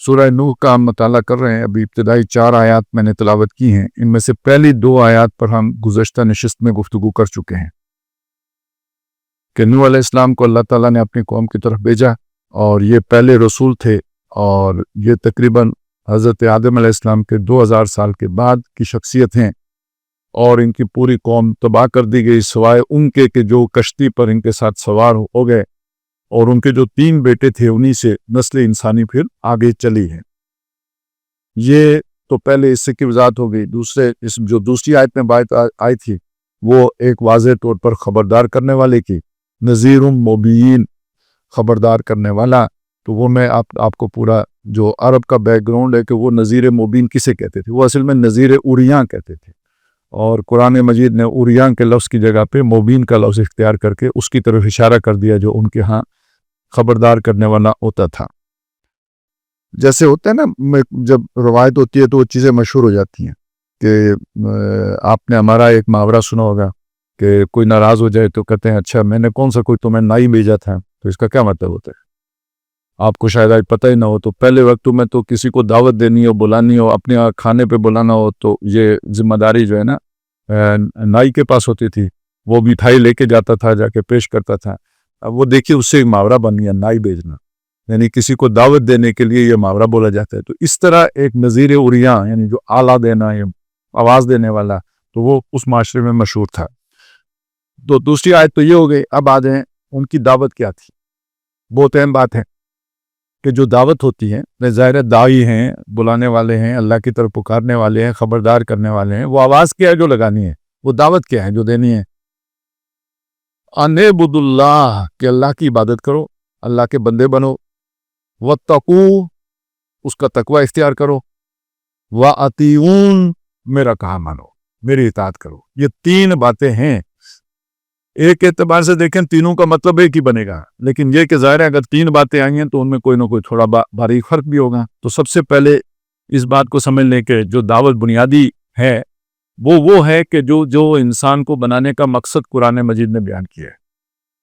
سورہ نوح کا ہم مطالعہ کر رہے ہیں. ابھی ابتدائی 4 آیات میں نے تلاوت کی ہیں. ان میں سے پہلی 2 آیات پر ہم گزشتہ نشست میں گفتگو کر چکے ہیں کہ نوح علیہ السلام کو اللہ تعالیٰ نے اپنی قوم کی طرف بھیجا اور یہ پہلے رسول تھے، اور یہ تقریباً حضرت آدم علیہ السلام کے 2000 سال کے بعد کی شخصیت ہیں، اور ان کی پوری قوم تباہ کر دی گئی سوائے ان کے کہ جو کشتی پر ان کے ساتھ سوار ہو گئے، اور ان کے جو 3 بیٹے تھے انہی سے نسل انسانی پھر آگے چلی ہے. یہ تو پہلے اس سے کی وضاحت ہو گئی. جو دوسری آیت میں بات آئی تھی وہ ایک واضح طور پر خبردار کرنے والے کی، نذیر مبین، خبردار کرنے والا. تو وہ میں آپ کو پورا جو عرب کا بیک گراؤنڈ ہے کہ وہ نذیر مبین کسے کہتے تھے، وہ اصل میں نذیر اوریاں کہتے تھے، اور قرآن مجید نے اوریاں کے لفظ کی جگہ پہ مبین کا لفظ اختیار کر کے اس کی طرف اشارہ کر دیا جو ان کے ہاں خبردار کرنے والا ہوتا تھا. جیسے ہوتا ہے نا، جب روایت ہوتی ہے تو وہ چیزیں مشہور ہو جاتی ہیں کہ آپ نے ہمارا ایک محاورہ سنا ہوگا کہ کوئی ناراض ہو جائے تو کہتے ہیں اچھا میں نے کون سا کوئی تمہیں نائی بھیجا تھا. تو اس کا کیا مطلب ہوتا ہے؟ آپ کو شاید آج پتہ ہی نہ ہو. تو پہلے وقت میں تو کسی کو دعوت دینی ہو، بلانی ہو، اپنے کھانے پہ بلانا ہو تو یہ ذمہ داری جو ہے نا نائی کے پاس ہوتی تھی. وہ مٹھائی لے کے جاتا تھا، جا کے پیش کرتا تھا. اب وہ دیکھیے اس سے ایک محاورہ بن گیا نائی بھیجنا، یعنی کسی کو دعوت دینے کے لیے یہ محاورہ بولا جاتا ہے. تو اس طرح ایک نذیر اوریاں یعنی جو آلہ دینا یا آواز دینے والا، تو وہ اس معاشرے میں مشہور تھا. تو دوسری آیت تو یہ ہو گئی. اب آ جائیں ان کی دعوت کیا تھی. بہت اہم بات ہے کہ جو دعوت ہوتی ہے، ظاہر داعی ہیں، بلانے والے ہیں، اللہ کی طرف پکارنے والے ہیں، خبردار کرنے والے ہیں. وہ آواز کیا ہے جو لگانی ہے، وہ دعوت کیا ہے جو دینی ہے. انعبدوا اللہ، کہ اللہ کی عبادت کرو، اللہ کے بندے بنو. واتقوا، اس کا تقوی اختیار کرو. واطیعون، میرا کہا مانو، میری اطاعت کرو. یہ 3 باتیں ہیں. ایک اعتبار سے دیکھیں تینوں کا مطلب ایک ہی بنے گا، لیکن یہ کہ ظاہر ہے اگر 3 باتیں آئی ہیں تو ان میں کوئی نہ کوئی تھوڑا باریک فرق بھی ہوگا. تو سب سے پہلے اس بات کو سمجھ لیں کہ جو دعوت بنیادی ہے وہ ہے کہ جو انسان کو بنانے کا مقصد قرآن مجید نے بیان کیا ہے.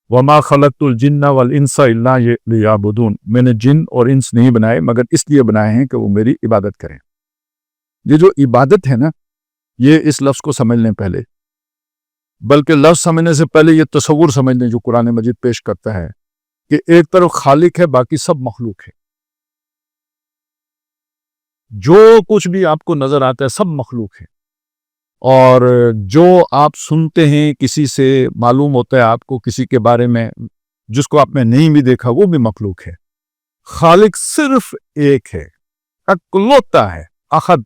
وما خلقت الجن والانس الا لیعبدون، میں نے جن اور انس نہیں بنائے مگر اس لیے بنائے ہیں کہ وہ میری عبادت کریں. یہ جو عبادت ہے نا، یہ اس لفظ کو سمجھ لیں پہلے، بلکہ لفظ سمجھنے سے پہلے یہ تصور سمجھ لیں جو قرآن مجید پیش کرتا ہے کہ ایک طرف خالق ہے، باقی سب مخلوق ہے. جو کچھ بھی آپ کو نظر آتا ہے سب مخلوق ہے، اور جو آپ سنتے ہیں کسی سے معلوم ہوتا ہے آپ کو کسی کے بارے میں جس کو آپ نے نہیں بھی دیکھا وہ بھی مخلوق ہے. خالق صرف ایک ہے، اکلوتا ہے، احد،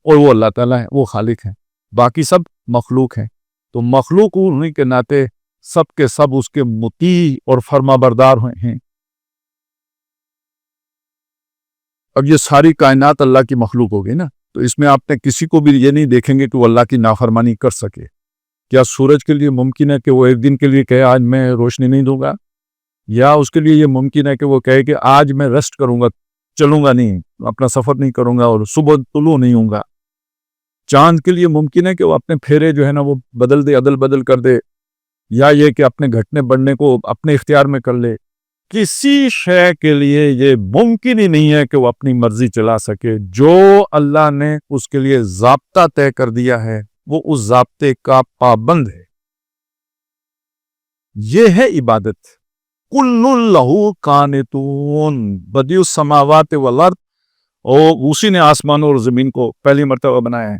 اور وہ اللہ تعالیٰ ہے، وہ خالق ہے. باقی سب مخلوق ہیں. تو مخلوق ہونے کے ناطے سب کے سب اس کے مطیع اور فرما بردار ہیں. اب یہ ساری کائنات اللہ کی مخلوق ہو گئی نا، تو اس میں آپ نے کسی کو بھی یہ نہیں دیکھیں گے کہ وہ اللہ کی نافرمانی کر سکے. کیا سورج کے لیے ممکن ہے کہ وہ ایک دن کے لیے کہے آج میں روشنی نہیں دوں گا؟ یا اس کے لیے یہ ممکن ہے کہ وہ کہے کہ آج میں ریسٹ کروں گا، چلوں گا نہیں، اپنا سفر نہیں کروں گا اور صبح طلوع نہیں ہوں گا؟ چاند کے لیے ممکن ہے کہ وہ اپنے پھیرے جو ہے نا وہ بدل دے، عدل بدل کر دے، یا یہ کہ اپنے گھٹنے بڑھنے کو اپنے اختیار میں کر لے؟ کسی شے کے لیے یہ ممکن ہی نہیں ہے کہ وہ اپنی مرضی چلا سکے. جو اللہ نے اس کے لیے ضابطہ طے کر دیا ہے وہ اس ضابطے کا پابند ہے. یہ ہے عبادت. کل لہ قانتون، بدیع السماوات والارض، اور اسی نے آسمان اور زمین کو پہلی مرتبہ بنایا ہے،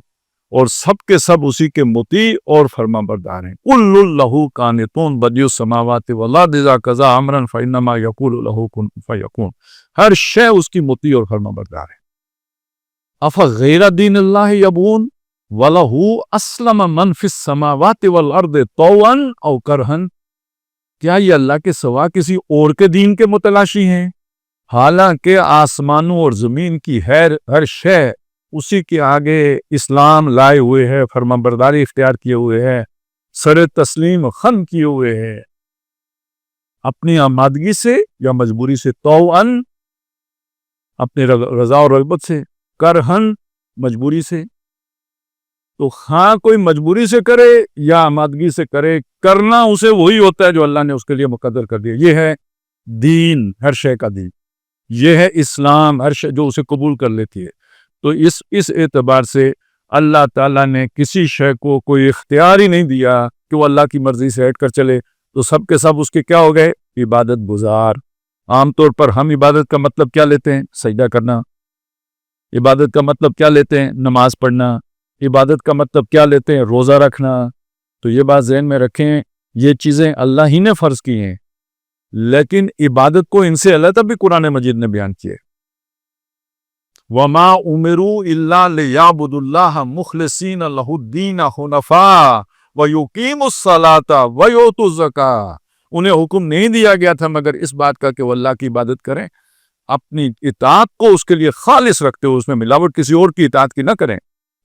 اور سب کے سب اسی کے مطیع اور فرما بردار ہیں. کل لہ قانتون بدیع السماوات والارض اذا قضى امرا فانما یقول له کن فیکون. ہر شے اس کی مطیع اور فرما بردار ہے. افغیر دین اللہ یبغون وَلَهُ أَسْلَمَ مَنْ فِي السَّمَاوَاتِ وَالْأَرْضِ طَوْعًا أَوْ كَرْهًا، کیا یہ اللہ کے سوا کسی اور کے دین کے متلاشی ہیں؟ حالانکہ آسمانوں اور زمین کی ہر شے اسی کے آگے اسلام لائے ہوئے ہے، فرما برداری اختیار کیے ہوئے ہے، سر تسلیم خم کیے ہوئے ہے، اپنی آمادگی سے یا مجبوری سے، طوعاً اپنے رضا اور رغبت سے، کرہن مجبوری سے. تو ہاں کوئی مجبوری سے کرے یا آمادگی سے کرے، کرنا اسے وہی ہوتا ہے جو اللہ نے اس کے لیے مقدر کر دیا۔ یہ ہے دین، ہر شے کا دین، یہ ہے اسلام، ہر شے جو اسے قبول کر لیتی ہے۔ تو اس اعتبار سے اللہ تعالیٰ نے کسی شے کو کوئی اختیار ہی نہیں دیا کہ وہ اللہ کی مرضی سے ہٹ کر چلے، تو سب کے سب اس کے کیا ہو گئے؟ عبادت گزار۔ عام طور پر ہم عبادت کا مطلب کیا لیتے ہیں؟ سجدہ کرنا۔ عبادت کا مطلب کیا لیتے ہیں؟ نماز پڑھنا۔ عبادت کا مطلب کیا لیتے ہیں؟ روزہ رکھنا۔ تو یہ بات ذہن میں رکھیں، یہ چیزیں اللہ ہی نے فرض کی ہیں، لیکن عبادت کو ان سے علیحدہ بھی قرآن مجید نے بیان کیے۔ وَمَا أُمِرُوا إِلَّا لِيَعْبُدُوا اللَّهَ مُخْلِصِينَ لَهُ الدِّينَ حُنَفَاءَ وَيُقِيمُوا الصَّلَاةَ وَيُؤْتُوا الزَّكَاةَ۔ انہیں حکم نہیں دیا گیا تھا مگر اس بات کا کہ وہ اللہ کی عبادت کریں، اپنی اطاعت کو اس کے لیے خالص رکھتے ہو، اس میں ملاوٹ کسی اور کی اطاعت کی نہ کریں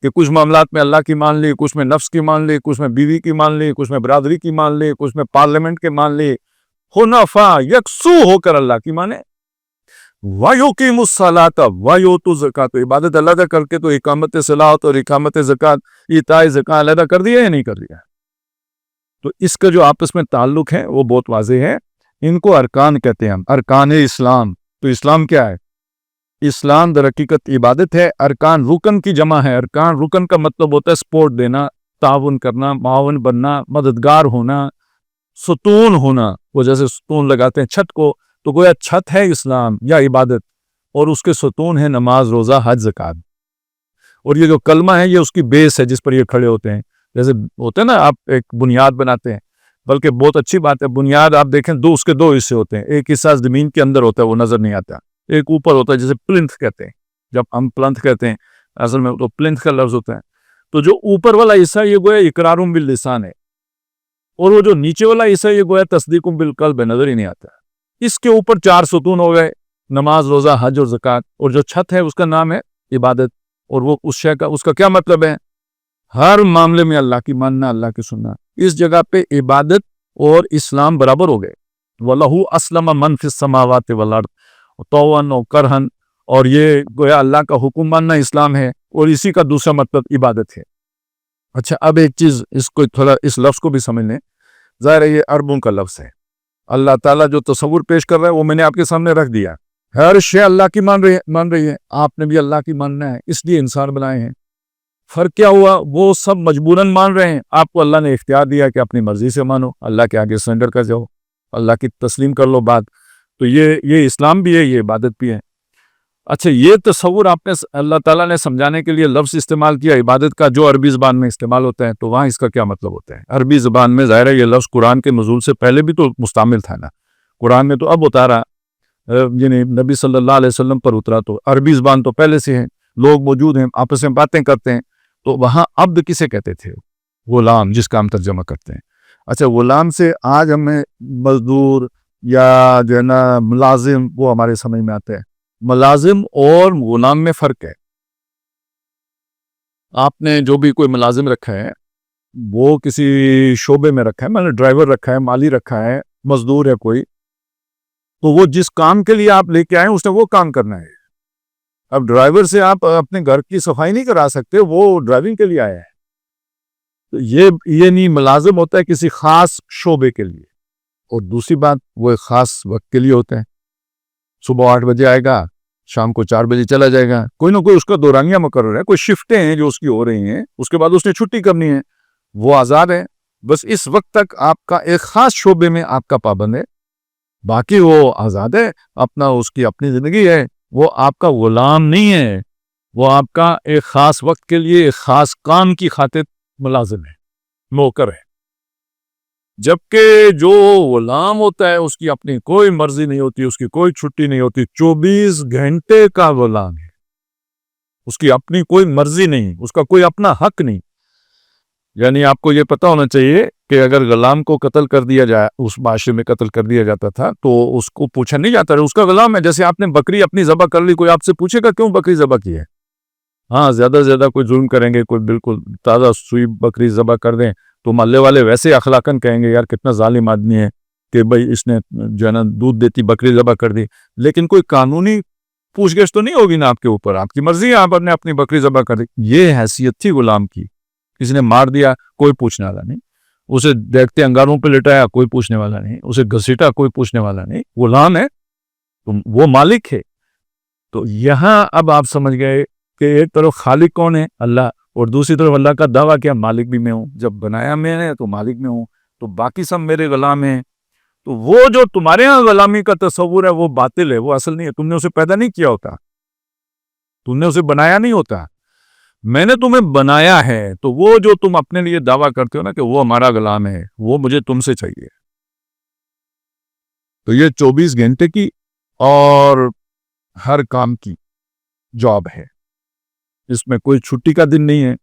کہ کچھ معاملات میں اللہ کی مان لی، کچھ میں نفس کی مان لی، کچھ میں بیوی کی مان لی، کچھ میں برادری کی مان لی، کچھ میں پارلیمنٹ کے مان لی۔ حنفاء، یکسو ہو کر اللہ کی مانے۔ وَيُقِيمُوا الصَّلَاةَ وَيُؤْتُوا الزَّكَاةَ، تو عبادت علیحدہ کر کے تو اقامت صلاۃ اور اقامت زکوٰۃ، ایتاء زکوٰۃ علیحدہ کر دیا یا نہیں کر دیا؟ تو اس کا جو آپس میں تعلق ہے وہ بہت واضح ہے۔ ان کو ارکان کہتے ہیں ہم، ارکان اسلام۔ تو اسلام کیا ہے؟ اسلام در حقیقت عبادت ہے۔ ارکان رکن کی جمع ہے۔ ارکان رکن کا مطلب ہوتا ہے سپورٹ دینا، تعاون کرنا، معاون بننا، مددگار ہونا، ستون ہونا۔ وہ جیسے ستون لگاتے ہیں چھت کو، تو گویا چھت ہے اسلام یا عبادت، اور اس کے ستون ہیں نماز، روزہ، حج، زکوٰۃ۔ اور یہ جو کلمہ ہے یہ اس کی بیس ہے جس پر یہ کھڑے ہوتے ہیں۔ جیسے ہوتے ہیں نا، آپ ایک بنیاد بناتے ہیں، بلکہ بہت اچھی بات ہے، بنیاد آپ دیکھیں اس کے دو حصے ہوتے ہیں۔ ایک حصہ زمین کے اندر ہوتا ہے، وہ نظر نہیں آتا، ایک اوپر ہوتا ہے جسے پلنتھ کہتے ہیں۔ جب ہم پلنتھ کہتے ہیں اصل میں تو پلنتھ کا لفظ ہوتا ہے۔ تو جو اوپر والا حصہ یہ گویا اقرار باللسان ہے، اور وہ جو نیچے والا حصہ یہ گویا تصدیق بالقلب ہے، نظر ہی نہیں آتا۔ اس کے اوپر 4 ستون ہو گئے، نماز، روزہ، حج اور زکوٰۃ، اور جو چھت ہے اس کا نام ہے عبادت۔ اور وہ اس کا کیا مطلب ہے؟ ہر معاملے میں اللہ کی ماننا، اللہ کی سننا۔ اس جگہ پہ عبادت اور اسلام برابر ہو گئے۔ وَلَهُ أَسْلَمَ مَنْ فِي السَّمَاوَاتِ وَالْأَرْضِ طَوْعًا وَكَرْهًا، اور یہ گویا اللہ کا حکم ماننا اسلام ہے، اور اسی کا دوسرا مطلب عبادت ہے۔ اچھا، اب ایک چیز اس کو تھوڑا اس لفظ کو بھی سمجھ لیں۔ ظاہر ہے یہ عربوں کا لفظ ہے، اللہ تعالیٰ جو تصور پیش کر رہا ہے وہ میں نے آپ کے سامنے رکھ دیا۔ ہر شے اللہ کی مان رہی ہے، آپ نے بھی اللہ کی ماننا ہے، اس لیے انسان بنائے ہیں۔ فرق کیا ہوا؟ وہ سب مجبوراً مان رہے ہیں، آپ کو اللہ نے اختیار دیا کہ اپنی مرضی سے مانو، اللہ کے آگے سرنڈر کر جاؤ، اللہ کی تسلیم کر لو بات۔ تو یہ اسلام بھی ہے، یہ عبادت بھی ہے۔ اچھا، یہ تصور آپ نے اللہ تعالیٰ نے سمجھانے کے لیے لفظ استعمال کیا عبادت کا، جو عربی زبان میں استعمال ہوتا ہے، تو وہاں اس کا کیا مطلب ہوتا ہے؟ عربی زبان میں ظاہر ہے یہ لفظ قرآن کے نزول سے پہلے بھی تو مستعمل تھا نا، قرآن میں تو اب اتارا، یعنی نبی صلی اللہ علیہ وسلم پر اترا، تو عربی زبان تو پہلے سے ہے، لوگ موجود ہیں، آپس میں باتیں کرتے ہیں۔ تو وہاں عبد کسے کہتے تھے؟ غلام، جس کا ہم ترجمہ کرتے ہیں۔ اچھا، غلام سے آج ہمیں مزدور یا جو ہے نا ملازم، وہ ہمارے سمجھ میں آتا ہے۔ ملازم اور غلام میں فرق ہے۔ آپ نے جو بھی کوئی ملازم رکھا ہے وہ کسی شعبے میں رکھا ہے، میں نے ڈرائیور رکھا ہے، مالی رکھا ہے، مزدور ہے کوئی، تو وہ جس کام کے لیے آپ لے کے آئے اس نے وہ کام کرنا ہے۔ اب ڈرائیور سے آپ اپنے گھر کی صفائی نہیں کرا سکتے، وہ ڈرائیونگ کے لیے آیا ہے۔ تو یہ نہیں ملازم ہوتا ہے کسی خاص شعبے کے لیے، اور دوسری بات وہ ایک خاص وقت کے لیے ہوتا ہے۔ صبح 8 بجے آئے گا، شام کو 4 بجے چلا جائے گا، کوئی نہ کوئی اس کا دورانیہ مقرر ہے، کوئی شفٹیں ہیں جو اس کی ہو رہی ہیں، اس کے بعد اس نے چھٹی کرنی ہے، وہ آزاد ہے۔ بس اس وقت تک آپ کا ایک خاص شعبے میں آپ کا پابند ہے، باقی وہ آزاد ہے، اپنا اس کی اپنی زندگی ہے، وہ آپ کا غلام نہیں ہے، وہ آپ کا ایک خاص وقت کے لیے ایک خاص کام کی خاطر ملازم ہے، نوکر ہے۔ جبکہ جو غلام ہوتا ہے اس کی اپنی کوئی مرضی نہیں ہوتی، اس کی کوئی چھٹی نہیں ہوتی، 24 گھنٹے کا غلام ہے، اس کی اپنی کوئی مرضی نہیں، اس کا کوئی اپنا حق نہیں۔ یعنی آپ کو یہ پتہ ہونا چاہیے کہ اگر غلام کو قتل کر دیا جائے، اس معاشرے میں قتل کر دیا جاتا تھا تو اس کو پوچھا نہیں جاتا، اس کا غلام ہے۔ جیسے آپ نے بکری اپنی ذبح کر لی، کوئی آپ سے پوچھے گا کیوں بکری ذبح کی ہے؟ ہاں، زیادہ سے زیادہ کوئی ظلم کریں گے، کوئی بالکل تازہ سوئی بکری ذبح کر دیں تو محلے والے ویسے اخلاقاً کہیں گے یار کتنا ظالم آدمی ہے کہ بھائی اس نے جو ہے نا دودھ دیتی بکری ذبح کر دی، لیکن کوئی قانونی پوچھ گچھ تو نہیں ہوگی نا آپ کے اوپر، آپ کی مرضی ہے، آپ نے اپنی بکری ذبح کر دی۔ یہ حیثیت تھی غلام کی، کسی نے مار دیا کوئی پوچھنے والا نہیں، اسے دیکھتے انگاروں پہ لٹایا کوئی پوچھنے والا نہیں، اسے گھسیٹا کوئی پوچھنے والا نہیں، غلام ہے تو وہ مالک ہے۔ تو یہاں اب آپ سمجھ گئے کہ ایک طرف خالق کون ہے؟ اللہ، اور دوسری طرف اللہ کا دعویٰ کیا؟ مالک بھی میں ہوں، جب بنایا میں نے تو مالک میں ہوں، تو باقی سب میرے غلام ہیں۔ تو وہ جو تمہارے ہاں غلامی کا تصور ہے وہ باطل ہے، وہ اصل نہیں ہے، تم نے اسے پیدا نہیں کیا ہوتا، تم نے اسے بنایا نہیں ہوتا، میں نے تمہیں بنایا ہے۔ تو وہ جو تم اپنے لیے دعویٰ کرتے ہو نا کہ وہ ہمارا غلام ہے، وہ مجھے تم سے چاہیے۔ تو یہ 24 گھنٹے کی اور ہر کام کی جاب ہے، اس میں کوئی چھٹی کا دن نہیں ہے،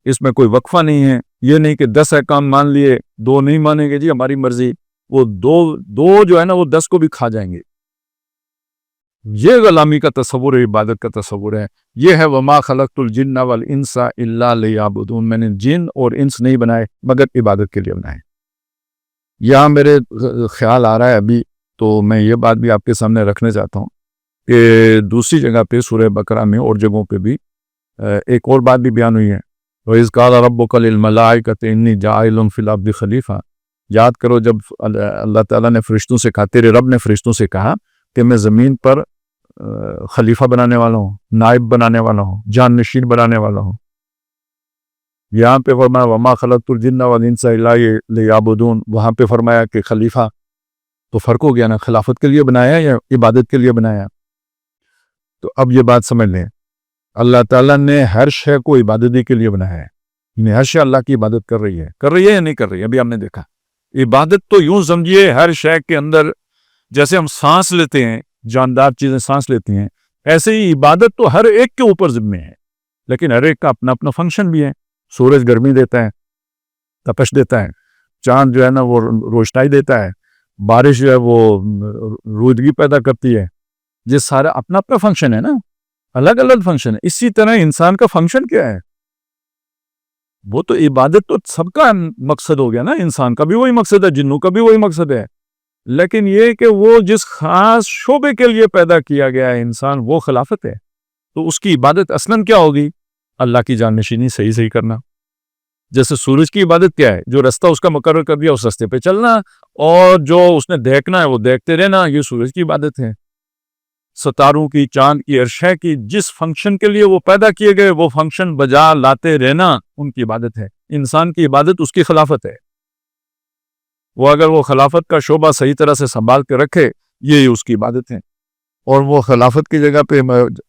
اس میں کوئی وقفہ نہیں ہے، یہ نہیں کہ 10 احکام مان لیے 2 نہیں مانیں گے جی ہماری مرضی، وہ دو جو ہے نا وہ 10 کو بھی کھا جائیں گے۔ یہ غلامی کا تصور ہے، عبادت کا تصور ہے۔ یہ ہے وما خلقت الجن والانس الا لیعبدون، میں نے جن اور انس نہیں بنائے مگر عبادت کے لیے بنائے۔ یہاں میرے خیال آ رہا ہے ابھی، تو میں یہ بات بھی آپ کے سامنے رکھنے چاہتا ہوں کہ دوسری جگہ پہ سورہ بقرہ میں اور جگہوں پہ بھی ایک اور بات بھی بیان ہوئی ہے، وَإِذْ قَالَ رَبُّكَ لِلْمَلَائِكَةِ إِنِّي جَاعِلٌ فِي الْأَرْضِ خَلِيفَةً۔ یاد کرو جب اللہ تعالیٰ نے فرشتوں سے کہا، تیرے رب نے فرشتوں سے کہا کہ میں زمین پر خلیفہ بنانے والا ہوں، نائب بنانے والا ہوں، جان نشین بنانے والا ہوں۔ یہاں پہ فرمایا وَمَا خَلَقْتُ الْجِنَّ وَالْإِنسَ إِلَّا لِيَعْبُدُونَ، وہاں پہ فرمایا کہ خلیفہ، تو فرق ہو گیا نا، خلافت کے لیے بنایا یا عبادت کے لیے بنایا؟ تو اب یہ بات سمجھ لیں، اللہ تعالیٰ نے ہر شے کو عبادت کے لیے بنایا ہے، یعنی ہر شے اللہ کی عبادت کر رہی ہے یا نہیں کر رہی ہے؟ ابھی ہم نے دیکھا عبادت تو یوں سمجھیے ہر شے کے اندر، جیسے ہم سانس لیتے ہیں، جاندار چیزیں سانس لیتی ہیں، ایسے ہی عبادت تو ہر ایک کے اوپر ذمہ ہے، لیکن ہر ایک کا اپنا اپنا فنکشن بھی ہے۔ سورج گرمی دیتا ہے، تپش دیتا ہے، چاند جو ہے نا وہ روشنائی دیتا ہے، بارش جو ہے وہ رودگی پیدا کرتی ہے، یہ سارا اپنا اپنا فنکشن ہے نا، الگ الگ فنکشن ہے۔ اسی طرح انسان کا فنکشن کیا ہے؟ وہ تو عبادت تو سب کا مقصد ہو گیا نا، انسان کا بھی وہی مقصد ہے، جنوں کا بھی وہی مقصد ہے، لیکن یہ کہ وہ جس خاص شعبے کے لیے پیدا کیا گیا ہے انسان، وہ خلافت ہے، تو اس کی عبادت اصلاً کیا ہوگی؟ اللہ کی جانشینی صحیح کرنا۔ جیسے سورج کی عبادت کیا ہے؟ جو رستہ اس کا مقرر کر دیا اس رستے پہ چلنا، اور جو اس نے دیکھنا ہے وہ دیکھتے رہنا، یہ سورج کی عبادت ہے۔ ستاروں کی، چاند کی، عرشہ کی، جس فنکشن کے لیے وہ پیدا کیے گئے وہ فنکشن بجا لاتے رہنا ان کی عبادت ہے۔ انسان کی عبادت اس کی خلافت ہے، وہ اگر وہ خلافت کا شعبہ صحیح طرح سے سنبھال کے رکھے، یہ اس کی عبادت ہے۔ اور وہ خلافت کی جگہ پہ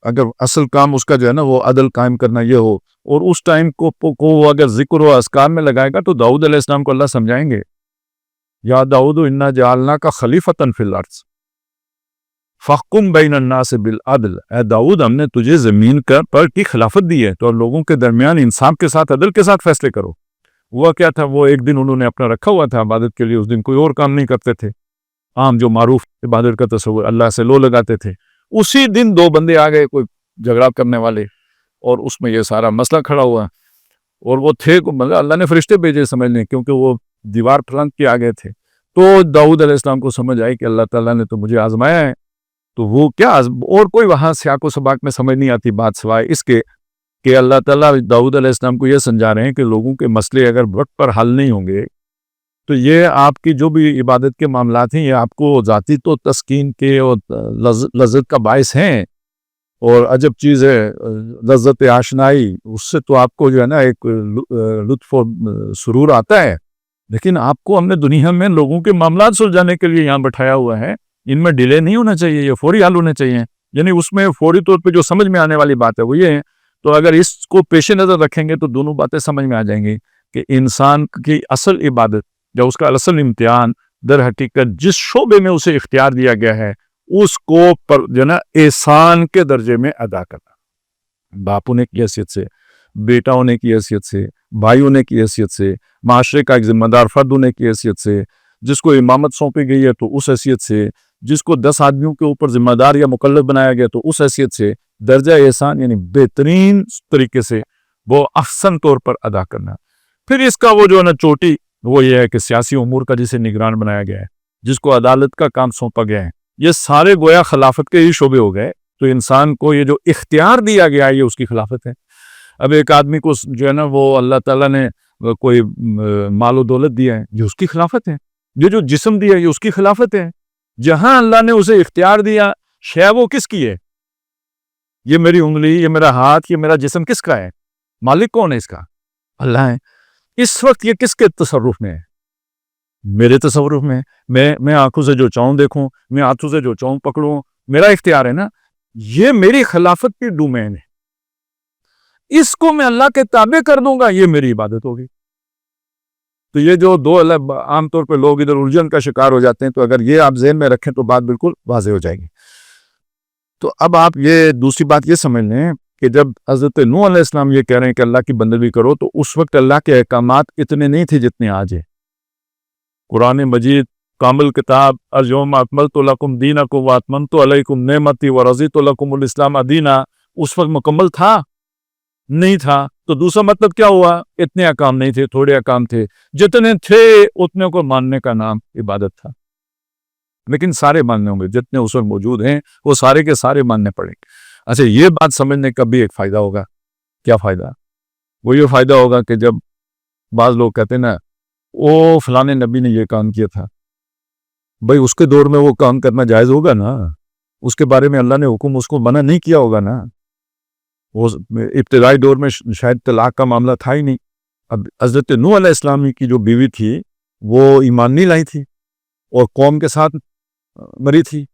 اگر اصل کام اس کا جو ہے نا وہ عدل قائم کرنا یہ ہو، اور اس ٹائم کو وہ اگر ذکر و اذکار میں لگائے گا، تو داؤد علیہ السلام کو اللہ سمجھائیں گے، یا داؤد انا جعلناک خلیفۃ فی الارض فاحکم بین الناس بالعدل، اے داؤد ہم نے تجھے زمین پر کی خلافت دی ہے، تو لوگوں کے درمیان انصاف کے ساتھ، عدل کے ساتھ فیصلے کرو۔ وہ کیا تھا؟ وہ ایک دن انہوں نے اپنا رکھا ہوا تھا عبادت کے لیے، اس دن کوئی اور کام نہیں کرتے تھے، عام جو معروف عبادت کا تصور، اللہ سے لو لگاتے تھے۔ اسی دن 2 بندے آ گئے کوئی جھگڑا کرنے والے، اور اس میں یہ سارا مسئلہ کھڑا ہوا، اور وہ تھے مطلب اللہ نے فرشتے بھیجے سمجھنے، کیونکہ وہ دیوار پھلنگ کے آ گئے تھے۔ تو داؤد علیہ السلام کو سمجھ آئی کہ اللہ تعالیٰ نے تو مجھے آزمایا ہے، تو وہ کیا اور کوئی وہاں سیاق و سباق میں سمجھ نہیں آتی بات، سوائے اس کے کہ اللہ تعالیٰ داؤد علیہ السلام کو یہ سمجھا رہے ہیں کہ لوگوں کے مسئلے اگر وقت پر حل نہیں ہوں گے، تو یہ آپ کی جو بھی عبادت کے معاملات ہیں یہ آپ کو ذاتی تو تسکین کے اور لذت کا باعث ہیں، اور عجب چیز ہے لذت آشنائی، اس سے تو آپ کو جو ہے نا ایک لطف و سرور آتا ہے، لیکن آپ کو ہم نے دنیا میں لوگوں کے معاملات سلجھانے کے لیے یہاں بٹھایا ہوا ہے، ان میں ڈیلے نہیں ہونا چاہیے، یہ فوری حل ہونے چاہیے، یعنی اس میں فوری طور پہ جو سمجھ میں آنے والی بات ہے وہ یہ ہے۔ تو اگر اس کو پیش نظر رکھیں گے تو دونوں باتیں سمجھ میں آ جائیں گی کہ انسان کی اصل عبادت یا اس کا اصل امتحان در حقیقت جس شعبے میں اسے اختیار دیا گیا ہے اس کو جو نا احسان کے درجے میں ادا کرنا، باپ ہونے کی حیثیت سے، بیٹا ہونے کی حیثیت سے، بھائی ہونے کی حیثیت سے، معاشرے کا ایک ذمہ دار فرد ہونے کی حیثیت سے، جس کو امامت سونپی گئی ہے تو اس حیثیت سے، جس کو 10 آدمیوں کے اوپر ذمہ دار یا مکلف بنایا گیا تو اس حیثیت سے درجہ احسان یعنی بہترین طریقے سے وہ احسن طور پر ادا کرنا۔ پھر اس کا وہ جو ہے نا چوٹی وہ یہ ہے کہ سیاسی امور کا جسے نگران بنایا گیا ہے، جس کو عدالت کا کام سونپا گیا ہے، یہ سارے گویا خلافت کے ہی شعبے ہو گئے۔ تو انسان کو یہ جو اختیار دیا گیا ہے یہ اس کی خلافت ہے۔ اب ایک آدمی کو جو ہے نا وہ اللہ تعالیٰ نے کوئی مال و دولت دیا ہے، یہ اس کی خلافت ہے. یہ جو جسم دیا ہے یہ اس کی خلافت ہے. جہاں اللہ نے اسے اختیار دیا، شے وہ کس کی ہے؟ یہ میری انگلی، یہ میرا ہاتھ، یہ میرا جسم کس کا ہے؟ مالک کون ہے اس کا؟ اللہ ہے. اس وقت یہ کس کے تصرف میں ہے؟ میرے تصرف میں. میں آنکھوں سے جو چاہوں دیکھوں، میں ہاتھوں سے جو چاہوں پکڑوں، میرا اختیار ہے نا. یہ میری خلافت کی ڈومین ہے. اس کو میں اللہ کے تابع کر دوں گا، یہ میری عبادت ہوگی. تو یہ جو دو عام طور پہ لوگ ادھر الجھن کا شکار ہو جاتے ہیں، تو اگر یہ آپ ذہن میں رکھیں تو بات بالکل واضح ہو جائے گی. تو اب آپ یہ دوسری بات یہ سمجھ لیں کہ جب حضرت نوح علیہ السلام یہ کہہ رہے ہیں کہ اللہ کی بندگی کرو، تو اس وقت اللہ کے احکامات اتنے نہیں تھے جتنے آج ہیں. قرآن مجید کامل کتاب، الیوم اکملت لکم دینکم واتممت علیکم نعمتی ورضیت لکم الاسلام دینا، اس وقت مکمل تھا؟ نہیں تھا. تو دوسرا مطلب کیا ہوا؟ اتنے احکام نہیں تھے، تھوڑے احکام تھے. جتنے تھے اتنے کو ماننے کا نام عبادت تھا. لیکن سارے ماننے ہوں گے، جتنے اس وقت موجود ہیں وہ سارے کے سارے ماننے پڑیں گے. اچھا، یہ بات سمجھنے کا بھی ایک فائدہ ہوگا. کیا فائدہ؟ وہ یہ فائدہ ہوگا کہ جب بعض لوگ کہتے ہیں نا وہ فلانے نبی نے یہ کام کیا تھا، بھائی اس کے دور میں وہ کام کرنا جائز ہوگا نا؟ اس کے بارے میں اللہ نے حکم اس کو منع نہیں کیا ہوگا نا؟ وہ ابتدائی دور میں شاید طلاق کا معاملہ تھا ہی نہیں. اب حضرت نوح علیہ السلام کی جو بیوی تھی وہ ایمان نہیں لائی تھی اور قوم کے ساتھ مری تھی.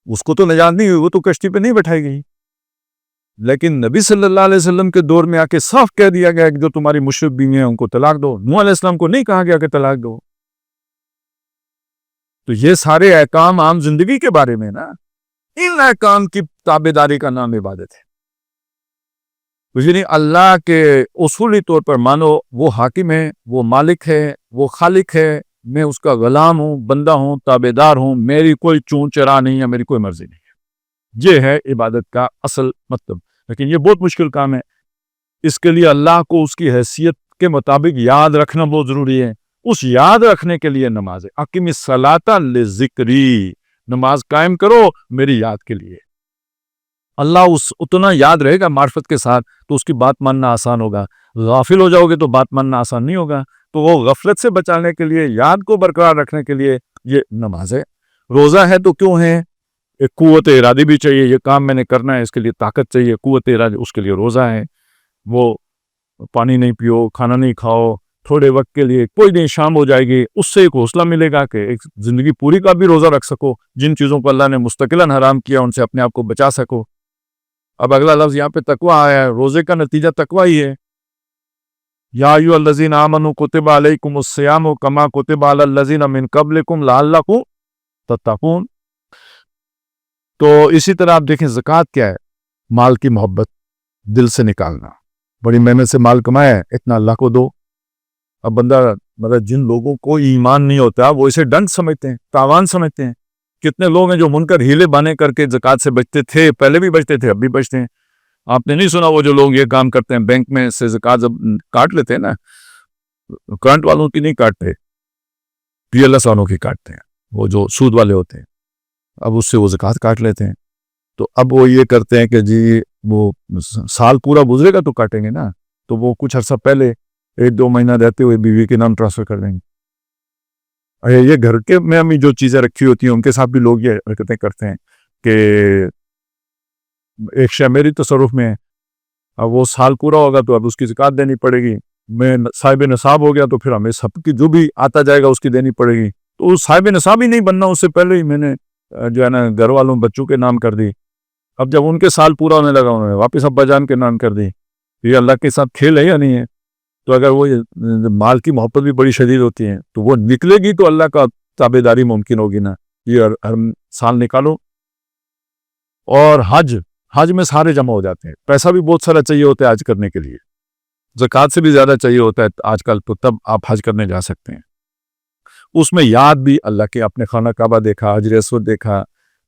اس کو تو نجات نہیں ہوئی، وہ تو کشتی پہ نہیں بٹھائی گئی. لیکن نبی صلی اللہ علیہ وسلم کے دور میں آ کے صاف کہہ دیا گیا کہ جو تمہاری مشرک بیوی ہیں ان کو طلاق دو. نوح علیہ السلام کو نہیں کہا گیا کہ طلاق دو. تو یہ سارے احکام عام زندگی کے بارے میں نا، ان احکام کی تابعداری کا نام عبادت ہے. یعنی اللہ کے اصولی طور پر مانو وہ حاکم ہے، وہ مالک ہے، وہ خالق ہے، میں اس کا غلام ہوں، بندہ ہوں، تابعدار ہوں، میری کوئی چون چرا نہیں ہے، میری کوئی مرضی نہیں ہے. یہ ہے عبادت کا اصل مطلب. لیکن یہ بہت مشکل کام ہے. اس کے لیے اللہ کو اس کی حیثیت کے مطابق یاد رکھنا بہت ضروری ہے. اس یاد رکھنے کے لیے نماز ہے. اقیم الصلاۃ لذکری، نماز قائم کرو میری یاد کے لیے. اللہ اتنا یاد رہے گا معرفت کے ساتھ تو اس کی بات ماننا آسان ہوگا. غافل ہو جاؤ گے تو بات ماننا آسان نہیں ہوگا. تو وہ غفلت سے بچانے کے لیے، یاد کو برقرار رکھنے کے لیے یہ نماز ہے. روزہ ہے تو کیوں ہے؟ ایک قوت ارادی بھی چاہیے. یہ کام میں نے کرنا ہے، اس کے لیے طاقت چاہیے، قوت ارادی، اس کے لیے روزہ ہے. وہ پانی نہیں پیو، کھانا نہیں کھاؤ تھوڑے وقت کے لیے، کوئی نہیں، شام ہو جائے گی. اس سے ایک حوصلہ ملے گا کہ ایک زندگی پوری کا بھی روزہ رکھ سکو. جن چیزوں کو اللہ نے مستقلاً حرام کیا ان سے اپنے آپ کو بچا سکو. اب اگلا لفظ یہاں پہ تقویٰ آیا ہے. روزے کا نتیجہ تقویٰ ہی ہے. یا ایھا الذین آمنوا کتب علیکم الصیام کما کتب علی الذین من قبلکم لعلکم تتقون. تو اسی طرح آپ دیکھیں زکوٰۃ کیا ہے؟ مال کی محبت دل سے نکالنا. بڑی محنت سے مال کمایا ہے، اتنا اللہ کو دو. اب بندہ مطلب جن لوگوں کو ایمان نہیں ہوتا وہ اسے ڈنڈ سمجھتے ہیں، تاوان سمجھتے ہیں. کتنے لوگ ہیں جو منکر ہیلے بانے کر کے زکوٰۃ سے بچتے تھے، پہلے بھی بچتے تھے، اب بھی بچتے ہیں. آپ نے نہیں سنا وہ جو لوگ یہ کام کرتے ہیں، بینک میں سے زکوٰۃ جب کاٹ لیتے ہیں نا، کرنٹ والوں کی نہیں کاٹتے، پی ایل ایس والوں کی کاٹتے ہیں، وہ جو سود والے ہوتے ہیں. اب اس سے وہ زکوٰۃ کاٹ لیتے ہیں. تو اب وہ یہ کرتے ہیں کہ جی وہ سال پورا گزرے گا تو کاٹیں گے نا، تو وہ کچھ عرصہ پہلے 1-2 مہینہ رہتے ہوئے بیوی کے نام ٹرانسفر کر دیں گے. یہ گھر کے میں ہمیں جو چیزیں رکھی ہوتی ہیں ان کے ساتھ بھی لوگ یہ حرکتیں کرتے ہیں کہ ایک شے میری تصرف میں ہے، اب وہ سال پورا ہوگا تو اب اس کی زکوٰۃ دینی پڑے گی. میں صاحب نصاب ہو گیا تو پھر ہمیں سب کی جو بھی آتا جائے گا اس کی دینی پڑے گی. تو صاحب نصاب ہی نہیں بننا، اس سے پہلے ہی میں نے جو ہے نا گھر والوں بچوں کے نام کر دی. اب جب ان کے سال پورا ہونے لگا انہوں نے واپس ابا جان کے نام کر دی. یہ اللہ کے ساتھ کھیل ہے یا نہیں ہے؟ تو اگر وہ مال کی محبت بھی بڑی شدید ہوتی ہے تو وہ نکلے گی تو اللہ کا تابعداری ممکن ہوگی نا. یہ ہر سال نکالو. اور حج میں سارے جمع ہو جاتے ہیں. پیسہ بھی بہت سارا چاہیے ہوتا ہے حج کرنے کے لیے، زکوٰۃ سے بھی زیادہ چاہیے ہوتا ہے آج کل، تو تب آپ حج کرنے جا سکتے ہیں. اس میں یاد بھی اللہ کے، اپنے خانہ کعبہ دیکھا، حجر اسود دیکھا،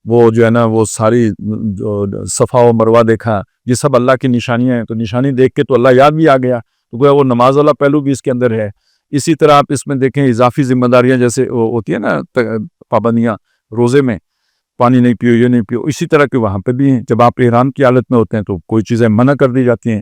وہ جو ہے نا وہ ساری جو صفا و مروہ دیکھا، یہ سب اللہ کی نشانیاں ہیں. تو نشانی دیکھ کے تو اللہ یاد بھی آ گیا. تو گویا وہ نماز والا پہلو بھی اس کے اندر ہے. اسی طرح آپ اس میں دیکھیں اضافی ذمہ داریاں جیسے ہوتی ہیں نا، پابندیاں روزے میں، پانی نہیں پیو، یہ نہیں پیو، اسی طرح کے وہاں پہ بھی ہیں. جب آپ احرام کی حالت میں ہوتے ہیں تو کوئی چیزیں منع کر دی جاتی ہیں.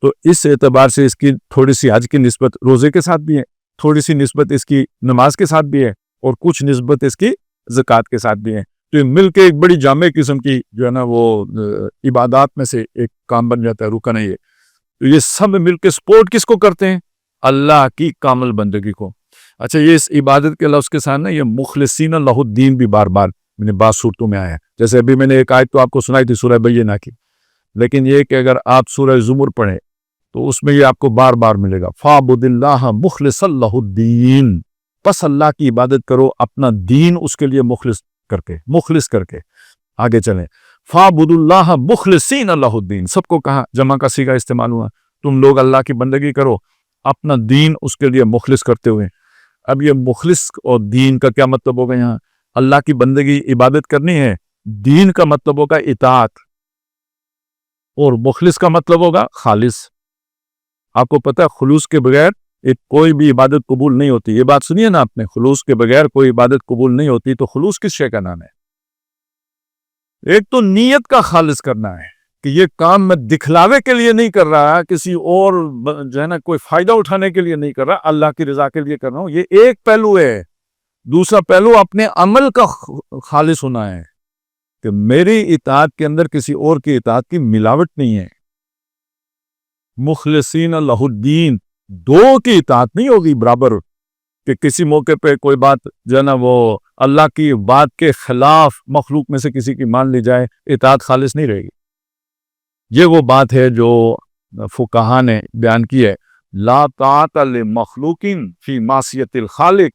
تو اس اعتبار سے اس کی تھوڑی سی حج کی نسبت روزے کے ساتھ بھی ہے، تھوڑی سی نسبت اس کی نماز کے ساتھ بھی ہے، اور کچھ نسبت اس کی زکوٰۃ کے ساتھ بھی ہے. تو یہ مل کے ایک بڑی جامع قسم کی جو ہے نا وہ عبادات میں سے ایک کام بن جاتا ہے، رکن ہے یہ. تو یہ سب مل کے سپورٹ کس کو کرتے ہیں؟ اللہ کی کامل بندگی کو. اچھا، یہ اس عبادت کے لفظ کے ساتھ نا یہ مخلصین لہ الدین بھی بار بار میں نے بعض صورتوں میں آیا ہے. جیسے ابھی میں نے ایک آیت تو آپ کو سنائی تھی سورہ بینہ کی، لیکن یہ کہ اگر آپ سورہ زمر پڑھیں تو اس میں یہ آپ کو بار بار ملے گا، فَاعْبُدِ اللَّهَ مُخْلِصًا لَهُ الدِّينَ. بس اللہ کی عبادت کرو اپنا دین اس کے لیے مخلص کر کے. آگے چلیں، فَاعْبُدُ اللَّهَ مُخْلِصِينَ لَهُ الدِّينَ. سب کو کہا، جمع کا صیغہ استعمال ہوا، تم لوگ اللہ کی بندگی کرو اپنا دین اس کے لیے مخلص کرتے ہوئے. اب یہ مخلص اور دین کا کیا مطلب ہوگا؟ یہاں اللہ کی بندگی عبادت کرنی ہے، دین کا مطلب ہوگا اطاعت، اور مخلص کا مطلب ہوگا خالص. آپ کو پتہ ہے خلوص کے بغیر کوئی بھی عبادت قبول نہیں ہوتی. یہ بات سنیے نا آپ نے، خلوص کے بغیر کوئی عبادت قبول نہیں ہوتی. تو خلوص کس شے کا نام ہے؟ ایک تو نیت کا خالص کرنا ہے کہ یہ کام میں دکھلاوے کے لیے نہیں کر رہا، کسی اور جو ہے نا کوئی فائدہ اٹھانے کے لیے نہیں کر رہا، اللہ کی رضا کے لیے کر رہا ہوں. یہ ایک پہلو ہے. دوسرا پہلو اپنے عمل کا خالص ہونا ہے کہ میری اطاعت کے اندر کسی اور کی اطاعت کی ملاوٹ نہیں ہے. مخلصین لہ الدین، دو کی اطاعت نہیں ہوگی برابر، کہ کسی موقع پہ کوئی بات جو ہے نا وہ اللہ کی بات کے خلاف مخلوق میں سے کسی کی مان لی جائے، اطاعت خالص نہیں رہے گی. یہ وہ بات ہے جو فقہا نے بیان کی ہے، لا طاعت لمخلوق فی معصیت الخالق.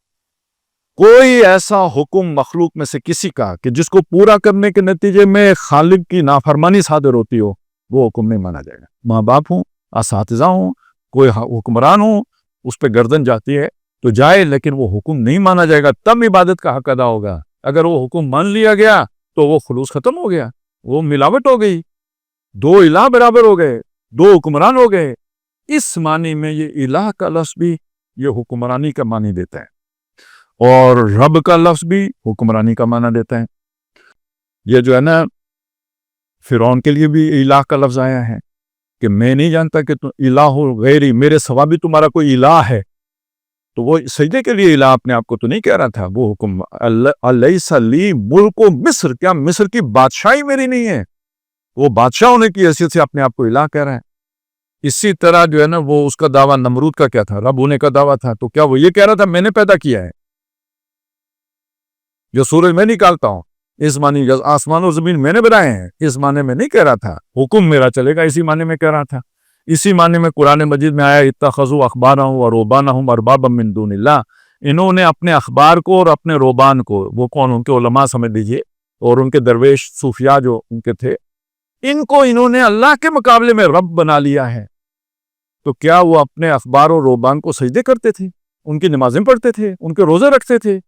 کوئی ایسا حکم مخلوق میں سے کسی کا کہ جس کو پورا کرنے کے نتیجے میں خالق کی نافرمانی صادر ہوتی ہو، وہ حکم نہیں مانا جائے گا. ماں باپ ہوں، اساتذہ ہوں، کوئی حکمران ہوں، اس پہ گردن جاتی ہے تو جائے، لیکن وہ حکم نہیں مانا جائے گا، تب عبادت کا حق ادا ہوگا. اگر وہ حکم مان لیا گیا تو وہ خلوص ختم ہو گیا، وہ ملاوٹ ہو گئی، دو الہ برابر ہو گئے، دو حکمران ہو گئے. اس معنی میں یہ الہ کا لفظ بھی یہ حکمرانی کا معنی دیتا ہے، اور رب کا لفظ بھی حکمرانی کا معنی دیتا ہے. یہ جو ہے نا فرعون کے لیے بھی الہ کا لفظ آیا ہے کہ میں نہیں جانتا کہ تم الہ ہو غیری، میرے سوا بھی تمہارا کوئی الہ ہے. تو وہ سجدے کے لیے الہ اپنے آپ کو تو نہیں کہہ رہا تھا. وہ حکم الیس لی ملک مصر، کیا مصر کی بادشاہی میری نہیں ہے؟ وہ بادشاہ ہونے کی حیثیت سے اپنے آپ کو الہ کہہ رہا ہے. اسی طرح جو ہے نا وہ اس کا دعویٰ نمرود کا کیا تھا؟ رب ہونے کا دعویٰ تھا. تو کیا وہ یہ کہہ رہا تھا میں نے پیدا کیا ہے، جو سورج میں نکالتا ہوں، اس معنی آسمان و زمین میں نے بنائے ہیں، اس معنی میں نہیں کہہ رہا تھا. حکم میرا چلے گا، اسی معنی میں کہہ رہا تھا. اسی معنی میں قرآن مجید میں آیا اتخذوا احبارهم ورهبانهم اربابا من دون اللہ. انہوں نے اپنے اخبار کو اور اپنے روبان کو، وہ کون؟ ان کے علماء سمجھ لیجیے، اور ان کے درویش صوفیاء جو ان کے تھے، ان کو انہوں نے اللہ کے مقابلے میں رب بنا لیا ہے. تو کیا وہ اپنے اخبار اور روبان کو سجدے کرتے تھے؟ ان کی نمازیں پڑھتے تھے؟ ان کے روزے رکھتے تھے؟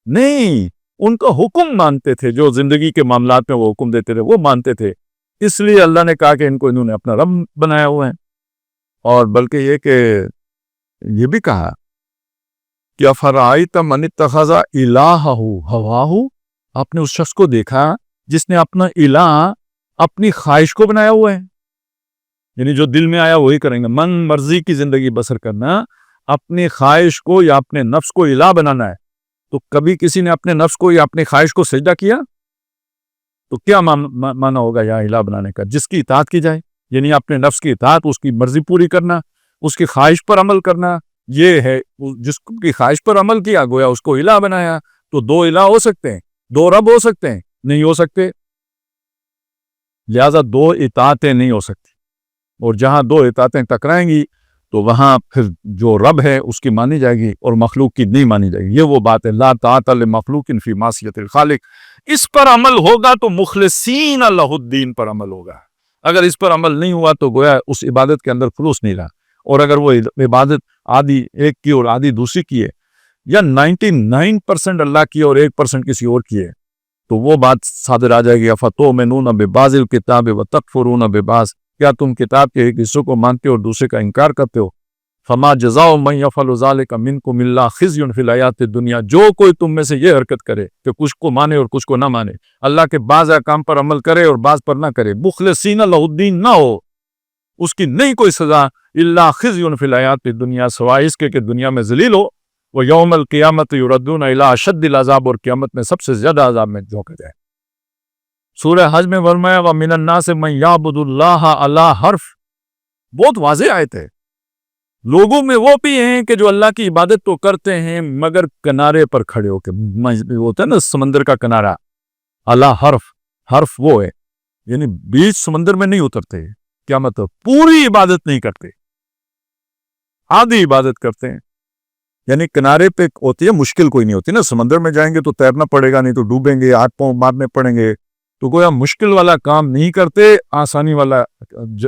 نہیں، ان کا حکم مانتے تھے. جو زندگی کے معاملات میں وہ حکم دیتے تھے وہ مانتے تھے. اس لیے اللہ نے کہا کہ انہوں نے اپنا رب بنایا ہوا ہے. اور بلکہ یہ کہ یہ بھی کہا کہ افرأیت من اتخذ الہہ ہواہ، آپ نے اس شخص کو دیکھا جس نے اپنا الہ اپنی خواہش کو بنایا ہوا ہے. یعنی جو دل میں آیا وہی کریں گے، من مرضی کی زندگی بسر کرنا، اپنی خواہش کو یا اپنے نفس کو الہ بنانا ہے. تو کبھی کسی نے اپنے نفس کو یا اپنی خواہش کو سجدہ کیا تو کیا معنی ہوگا یا الہ بنانے کا؟ جس کی اطاعت کی جائے، یعنی اپنے نفس کی اطاعت، اس کی مرضی پوری کرنا، اس کی خواہش پر عمل کرنا، یہ ہے. جس کی خواہش پر عمل کیا گویا اس کو الہ بنایا. تو دو الہ ہو سکتے ہیں، دو رب ہو سکتے ہیں؟ نہیں ہو سکتے. لہذا دو اطاعتیں نہیں ہو سکتی، اور جہاں دو اطاعتیں ٹکرائیں گی تو وہاں پھر جو رب ہے اس کی مانی جائے گی اور مخلوق کی نہیں مانی جائے گی. یہ وہ بات ہے، لا طاعت لمخلوق فی معصیت الخالق. اس پر عمل ہوگا تو مخلصین لہ الدین پر عمل ہوگا. اگر اس پر عمل نہیں ہوا تو گویا اس عبادت کے اندر خلوص نہیں رہا. اور اگر وہ عبادت آدھی ایک کی اور آدھی دوسری کی ہے، یا 99% اللہ کی اور 1% کسی اور کی ہے، تو وہ بات صادر آ جائے گی، افتؤمنون ببعض الکتاب وتکفرون ببعض. کیا تم کتاب کے ایک حصے کو مانتے ہو اور دوسرے کا انکار کرتے ہو؟ فما جزاء من یفعل ذلک منکم الا خزی فی الحیاۃ الدنیا. جو کوئی تم میں سے یہ حرکت کرے کہ کچھ کو مانے اور کچھ کو نہ مانے، اللہ کے بعض احکام پر عمل کرے اور بعض پر نہ کرے، مخلصین لہ الدین نہ ہو، اس کی نہیں کوئی سزا الا خزی فی الحیات الدنیا، سوائے اس کے کہ دنیا میں ذلیل ہو، وہ یوم القیامت یردون الی اشد العذاب، اور قیامت میں سب سے زیادہ عذاب میں جھونکا جائے۔ سورہ حج میں فرمایا وَمِنَ النَّاسِ مَن يَعْبُدُ اللَّهَ عَلَىٰ حَرْفٍ، بہت واضح آیت ہے۔ لوگوں میں وہ بھی ہیں کہ جو اللہ کی عبادت تو کرتے ہیں مگر کنارے پر کھڑے ہو کے، ہوتا ہے نا سمندر کا کنارہ، علی حرف، حرف وہ ہے یعنی بیچ سمندر میں نہیں اترتے، کیا مطلب پوری عبادت نہیں کرتے، آدھی عبادت کرتے ہیں، یعنی کنارے پہ ہوتی ہے، مشکل کوئی نہیں ہوتی نا، سمندر میں جائیں گے تو تیرنا پڑے گا، نہیں تو ڈوبیں گے، ہاتھ پاؤں مارنے پڑیں گے، تو گویا مشکل والا کام نہیں کرتے، آسانی والا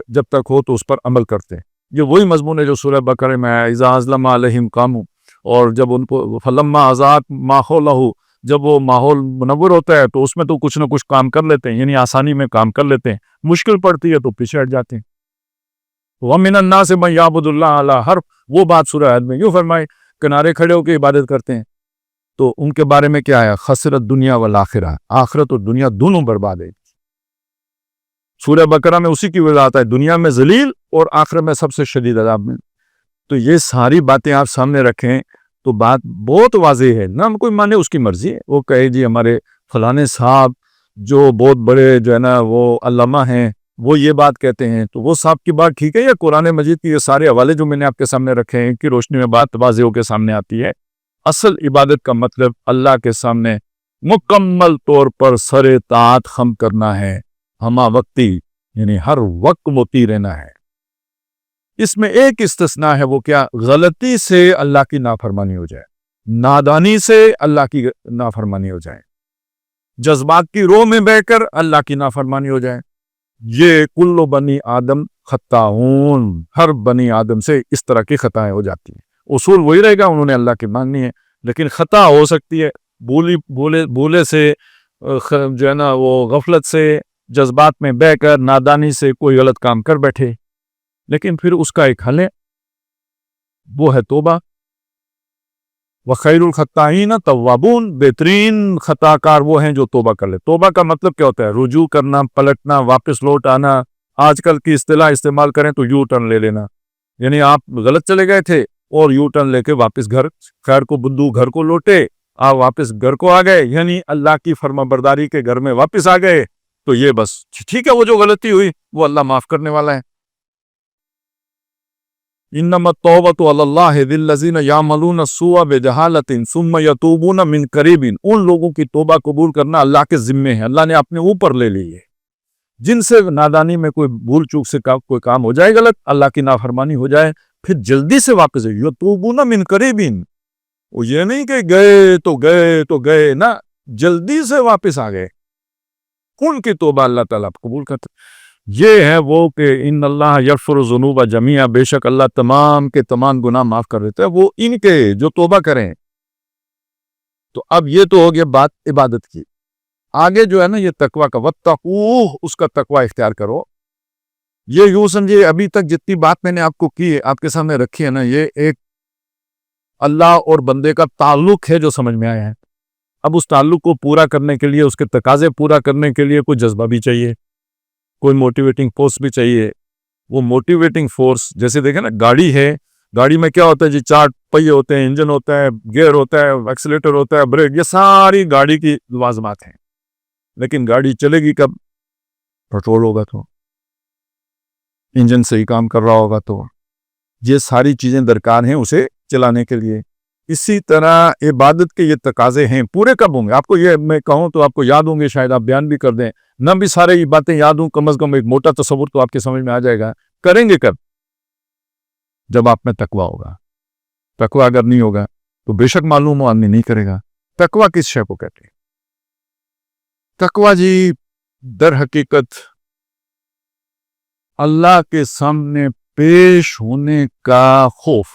جب تک ہو تو اس پر عمل کرتے ہیں۔ یہ وہی مضمون ہے جو سورہ بقرہ میں ہے، اذا اظلم علیہم قاموا، اور جب ان کو فلما اضاءت ما حولہ، جب وہ ماحول منور ہوتا ہے تو اس میں تو کچھ نہ کچھ کام کر لیتے ہیں، یعنی آسانی میں کام کر لیتے ہیں، مشکل پڑتی ہے تو پیچھے ہٹ جاتے ہیں۔ وَمِنَ النَّاسِ مَن يَعْبُدُ اللَّهَ عَلَىٰ حَرْفٍ، وہ بات سورہ حج میں یوں فرمائی، کنارے کھڑے ہو کے عبادت کرتے ہیں، تو ان کے بارے میں کیا ہے، خسرت دنیا والآخرہ، آخرت اور دنیا دونوں برباد ہے۔ سورہ بقرہ میں اسی کی وضاحت ہے، دنیا میں ذلیل اور آخرت میں سب سے شدید عذاب میں۔ تو یہ ساری باتیں آپ سامنے رکھیں تو بات بہت واضح ہے، نہ کوئی مانے اس کی مرضی ہے، وہ کہے جی ہمارے فلانے صاحب جو بہت بڑے جو ہے نا وہ علامہ ہیں وہ یہ بات کہتے ہیں، تو وہ صاحب کی بات ٹھیک ہے، یا قرآن مجید کی یہ سارے حوالے جو میں نے آپ کے سامنے رکھے ہیں ان کی روشنی میں بات واضح ہو کے سامنے آتی ہے۔ اصل عبادت کا مطلب اللہ کے سامنے مکمل طور پر سر طاعت خم کرنا ہے، ہمہ وقتی، یعنی ہر وقت مطیع رہنا ہے۔ اس میں ایک استثناء ہے، وہ کیا، غلطی سے اللہ کی نافرمانی ہو جائے، نادانی سے اللہ کی نافرمانی ہو جائے، جذبات کی رو میں بہ کر اللہ کی نافرمانی ہو جائے۔ یہ کل بنی آدم خطاؤن، ہر بنی آدم سے اس طرح کی خطائیں ہو جاتی ہیں، اصول وہی رہے گا، انہوں نے اللہ کی ماننی ہے، لیکن خطا ہو سکتی ہے بولے سے، جو ہے نا وہ غفلت سے، جذبات میں بہ کر، نادانی سے کوئی غلط کام کر بیٹھے، لیکن پھر اس کا ایک حل ہے، وہ ہے توبہ۔ وَخَيْرُ الْخَطَّائِينَ توابون، بہترین خطا کار وہ ہیں جو توبہ کر لے۔ توبہ کا مطلب کیا ہوتا ہے، رجوع کرنا، پلٹنا، واپس لوٹ آنا، آج کل کی اصطلاح استعمال کریں تو یو ٹرن لے لینا، یعنی آپ غلط چلے گئے تھے اور یو ٹرن لے کے واپس گھر، خیر کو بدو گھر کو لوٹے، آپ واپس گھر کو آ گئے، یعنی اللہ کی فرما برداری کے گھر میں واپس آ گئے، تو یہ بس ٹھیک ہے، وہ جو غلطی ہوئی وہ اللہ معاف کرنے والا ہے۔ انما التوبۃ علی اللہ للذین یعملون السوء بجہالۃ ثم یتوبون من قریب، ان لوگوں کی توبہ قبول کرنا اللہ کے ذمے ہے، اللہ نے اپنے اوپر لے لی ہے، جن سے نادانی میں کوئی بھول چوک سے کوئی کام ہو جائے غلط، اللہ کی نافرمانی ہو جائے، پھر جلدی سے واپس یتوبون من قریب، وہ یہ نہیں کہ گئے تو گئے نا، جلدی سے واپس آ گئے، ان کی توبہ اللہ تعالیٰ قبول کرتے۔ یہ ہے وہ کہ ان اللہ یغفر الذنوب جمیعا، بے شک اللہ تمام کے تمام گناہ معاف کر دیتا ہے، وہ ان کے جو توبہ کریں۔ تو اب یہ تو ہو گیا بات عبادت کی، آگے جو ہے نا یہ تقوی کا، واتقوہ، اس کا تقوی اختیار کرو۔ یہ یوں سمجھے ابھی تک جتنی بات میں نے آپ کو کی ہے، آپ کے سامنے رکھی ہے نا، یہ ایک اللہ اور بندے کا تعلق ہے جو سمجھ میں آیا ہے۔ اب اس تعلق کو پورا کرنے کے لیے، اس کے تقاضے پورا کرنے کے لیے کوئی جذبہ بھی چاہیے، کوئی موٹیویٹنگ فورس بھی چاہیے۔ وہ موٹیویٹنگ فورس جیسے دیکھیں نا، گاڑی ہے، گاڑی میں کیا ہوتا ہے جی، 4 پہیے ہوتے ہیں، انجن ہوتا ہے، گیئر ہوتا ہے، ایکسیلیٹر ہوتا ہے، بریک، یہ ساری گاڑی کی لوازمات ہیں، لیکن گاڑی چلے گی کب، پیٹرول ہوگا تو، انجن صحیح کام کر رہا ہوگا تو، یہ ساری چیزیں درکار ہیں اسے چلانے کے لیے۔ اسی طرح عبادت کے یہ تقاضے ہیں، پورے کب ہوں گے؟ آپ کو یہ میں کہوں تو آپ کو یاد ہوں گے، شاید آپ بیان بھی کر دیں، نہ بھی سارے یہ باتیں یاد ہوں، کم از کم ایک موٹا تصور تو آپ کے سمجھ میں آ جائے گا۔ کریں گے کب؟ جب آپ میں تقوی ہوگا۔ تقوی اگر نہیں ہوگا تو بے شک معلوم ہو آدمی نہیں کرے گا۔ تقوی کس شے کو کہتے ہیں؟ تقوی جی در حقیقت اللہ کے سامنے پیش ہونے کا خوف،